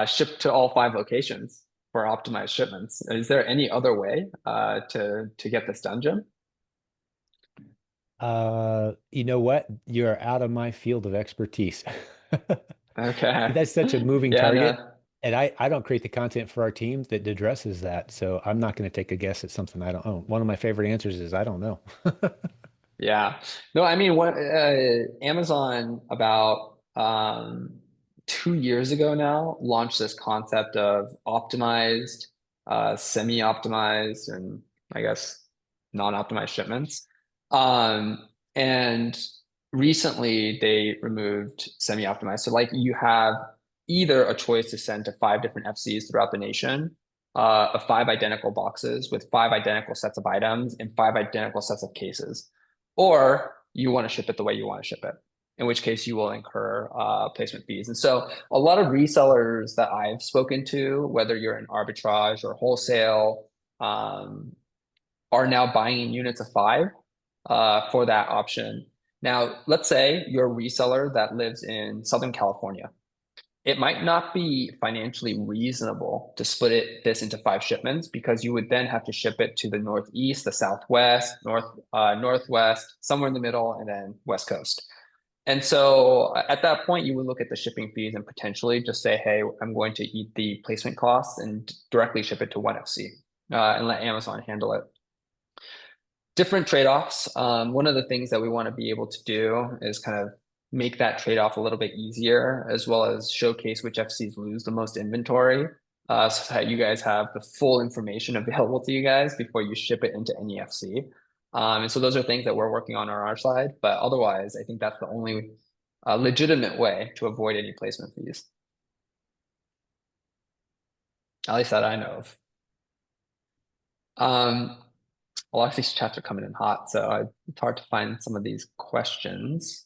ship to all 5 locations for optimized shipments. Is there any other way to get this done, Jim? You know what? You're out of my field of expertise. Okay. That's such a moving Yeah, target. no. And I don't create the content for our team that addresses that. So I'm not going to take a guess at something I don't own. One of my favorite answers is I don't know. Yeah. No, I mean, what Amazon about 2 years ago now launched this concept of optimized, semi-optimized, and I guess non-optimized shipments. And recently they removed semi-optimized. So like you have either a choice to send to 5 different FCs throughout the nation, of 5 identical boxes with 5 identical sets of items and 5 identical sets of cases, or you want to ship it the way you want to ship it, in which case you will incur placement fees. And so a lot of resellers that I've spoken to, whether you're in arbitrage or wholesale, are now buying in units of 5 for that option. Now, let's say you're a reseller that lives in Southern California. It might not be financially reasonable to split this into 5 shipments because you would then have to ship it to the Northeast, the Southwest, Northwest, somewhere in the middle, and then West Coast. And so at that point, you would look at the shipping fees and potentially just say, hey, I'm going to eat the placement costs and directly ship it to one FC and let Amazon handle it. Different trade-offs. One of the things that we want to be able to do is kind of make that trade-off a little bit easier, as well as showcase which FCs lose the most inventory, so that you guys have the full information available to you guys before you ship it into any FC. And so those are things that we're working on our side, but otherwise, I think that's the only a legitimate way to avoid any placement fees. At least that I know of. Um, a lot of these chats are coming in hot, so it's hard to find some of these questions.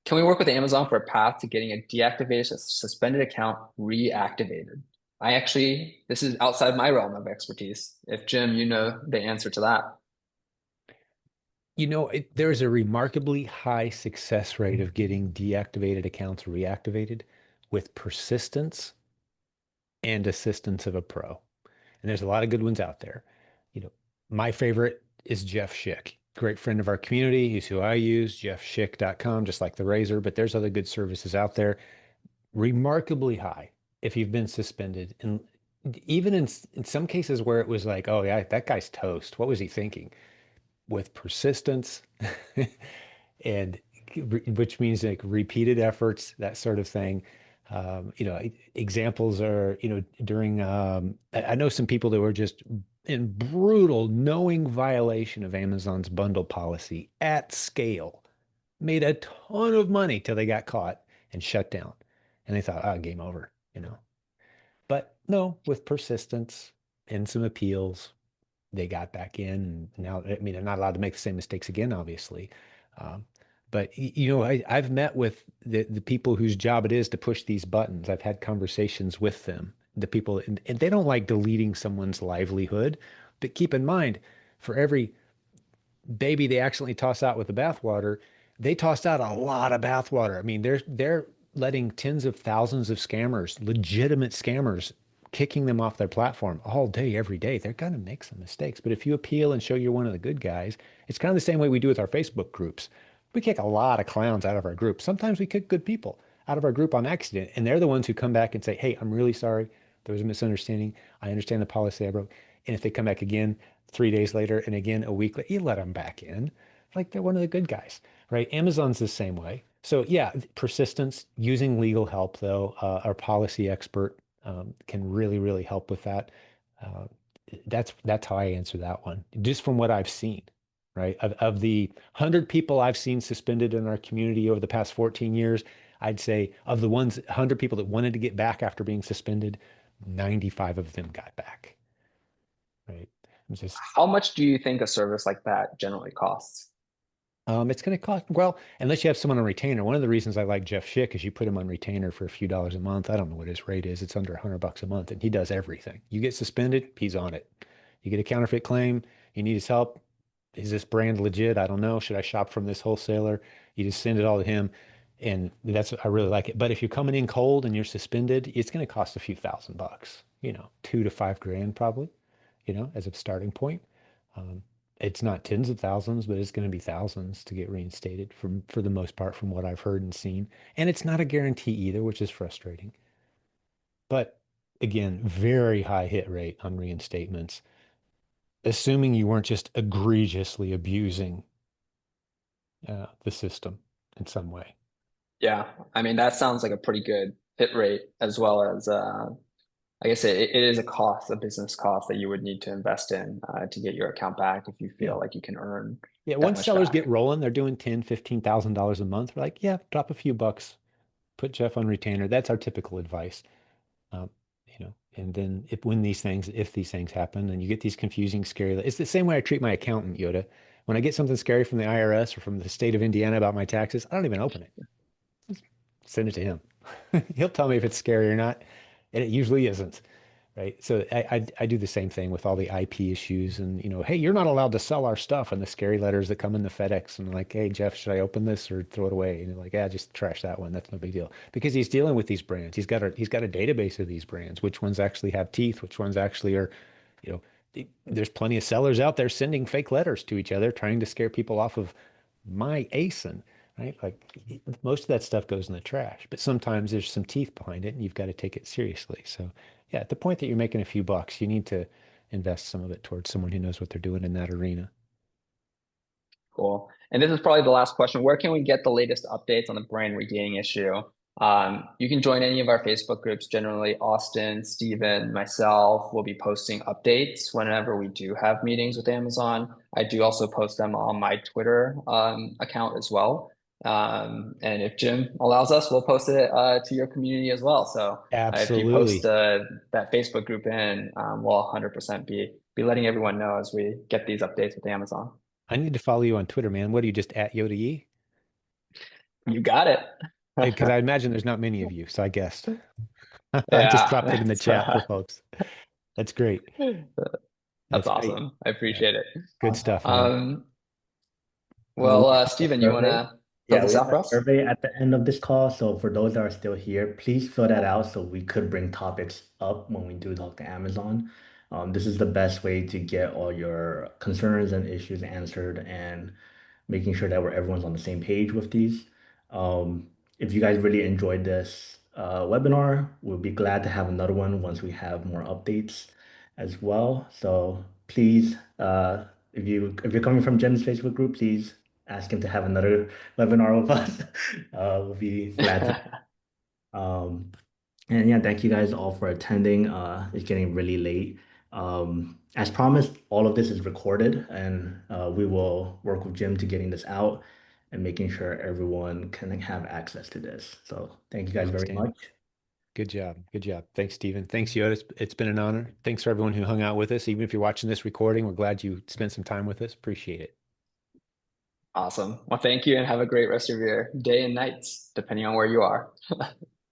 Can we work with Amazon for a path to getting a deactivated, suspended account reactivated? This is outside my realm of expertise. If Jim, you know the answer to that. There's a remarkably high success rate of getting deactivated accounts reactivated with persistence and assistance of a pro. And there's a lot of good ones out there. You know, my favorite is Jeff Schick, great friend of our community. He's who I use, jeffschick.com, just like the razor, but there's other good services out there. Remarkably high if you've been suspended. And even in some cases where it was like, oh yeah, that guy's toast. What was he thinking? With persistence and which means like repeated efforts, that sort of thing. Examples are, during, I know some people that were just in brutal, knowing violation of Amazon's bundle policy at scale, made a ton of money till they got caught and shut down. And they thought, game over. But no, with persistence and some appeals, they got back in. And now, I mean, they're not allowed to make the same mistakes again, obviously. Um, but I've met with the people whose job it is to push these buttons. I've had conversations with them, the people, and they don't like deleting someone's livelihood. But keep in mind, for every baby they accidentally toss out with the bathwater, they tossed out a lot of bathwater. I mean, they're letting tens of thousands of scammers, legitimate scammers, kicking them off their platform all day, every day. They're going to make some mistakes. But if you appeal and show you're one of the good guys, it's kind of the same way we do with our Facebook groups. We kick a lot of clowns out of our group. Sometimes we kick good people out of our group on accident, and they're the ones who come back and say, "Hey, I'm really sorry. There was a misunderstanding. I understand the policy I broke." And if they come back again 3 days later and again a week later, you let them back in. Like they're one of the good guys, right? Amazon's the same way. So yeah, persistence, using legal help though, our policy expert can really, really help with that. Uh, that's how I answer that one, just from what I've seen, right? Of the 100 people I've seen suspended in our community over the past 14 years, I'd say of the 100 people that wanted to get back after being suspended, 95 of them got back, right? It's just How much do you think a service like that generally costs? It's going to cost, well, unless you have someone on retainer. One of the reasons I like Jeff Schick is you put him on retainer for a few dollars a month. I don't know what his rate is. It's under $100 a month, and he does everything. You get suspended, he's on it. You get a counterfeit claim, you need his help. Is this brand legit? I don't know. Should I shop from this wholesaler? You just send it all to him, and I really like it. But if you're coming in cold and you're suspended, it's going to cost a few $1,000, 2 to 5 grand probably, as a starting point. Um, it's not tens of thousands, but it's going to be thousands to get reinstated for the most part, from what I've heard and seen. And it's not a guarantee either, which is frustrating. But again, very high hit rate on reinstatements, assuming you weren't just egregiously abusing the system in some way. Yeah, I mean, that sounds like a pretty good hit rate as well as I guess it is a cost, a business cost that you would need to invest in to get your account back if you Yeah. feel like you can earn Yeah. that Once much sellers get back. rolling, they're doing $10,000, $15,000 a month. We're like, yeah, drop a few bucks, put Jeff on retainer. That's our typical advice. Um, and then if these things happen and you get these confusing, scary, it's the same way I treat my accountant, Yoda. When I get something scary from the IRS or from the state of Indiana about my taxes, I don't even open it. Just send it to him. He'll tell me if it's scary or not. And it usually isn't. Right. So I do the same thing with all the IP issues and, hey, you're not allowed to sell our stuff and the scary letters that come in the FedEx and like, hey, Jeff, should I open this or throw it away? And you're like, yeah, just trash that one. That's no big deal because he's dealing with these brands. He's got a database of these brands, which ones actually have teeth, which ones actually are, you know, there's plenty of sellers out there sending fake letters to each other, trying to scare people off of my ASIN, right? Like most of that stuff goes in the trash, but sometimes there's some teeth behind it and you've got to take it seriously. So yeah, at the point that you're making a few bucks, you need to invest some of it towards someone who knows what they're doing in that arena. Cool. And this is probably the last question. Where can we get the latest updates on the brand regaining issue? You can join any of our Facebook groups. Generally, Austin, Steven, myself will be posting updates whenever we do have meetings with Amazon. I do also post them on my Twitter account as well. And if Jim allows us, we'll post it to your community as well. So if you post Absolutely. that Facebook group in, we'll 100% be letting everyone know as we get these updates with Amazon. I need to follow you on Twitter, man. What are you just at Yoda Yi? You got it. Because I imagine there's not many of you, so I guessed. I just dropped it in the Yeah, chat for folks. That's great. that's That's great. awesome. I Yeah. appreciate it. Good stuff, man. Um, And then we well, have a Stephen, you want survey. to close Yeah, we this have out a for us? survey at the end of this call. So for those that are still here, please fill that out so we could bring topics up when we do talk to Amazon. This is the best way to get all your concerns and issues answered and making sure that everyone's on the same page with these. Um, if you guys really enjoyed this webinar, we'll be glad to have another one once we have more updates as well. So please, if you're coming from Jim's Facebook group, please ask him to have another webinar with us. We'll be glad to. Um, and yeah, thank you guys all for attending. It's getting really late. As promised, all of this is recorded, and we will work with Jim to getting this out and making sure everyone can have access to this. So thank you guys very Outstanding. much. Good job. Good job. Thanks, Stephen. Thanks, Yoda. It's been an honor. Thanks for everyone who hung out with us. Even if you're watching this recording, we're glad you spent some time with us. Appreciate it. Awesome. Well, thank you and have a great rest of your day and nights, depending on where you are.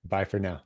Bye for now.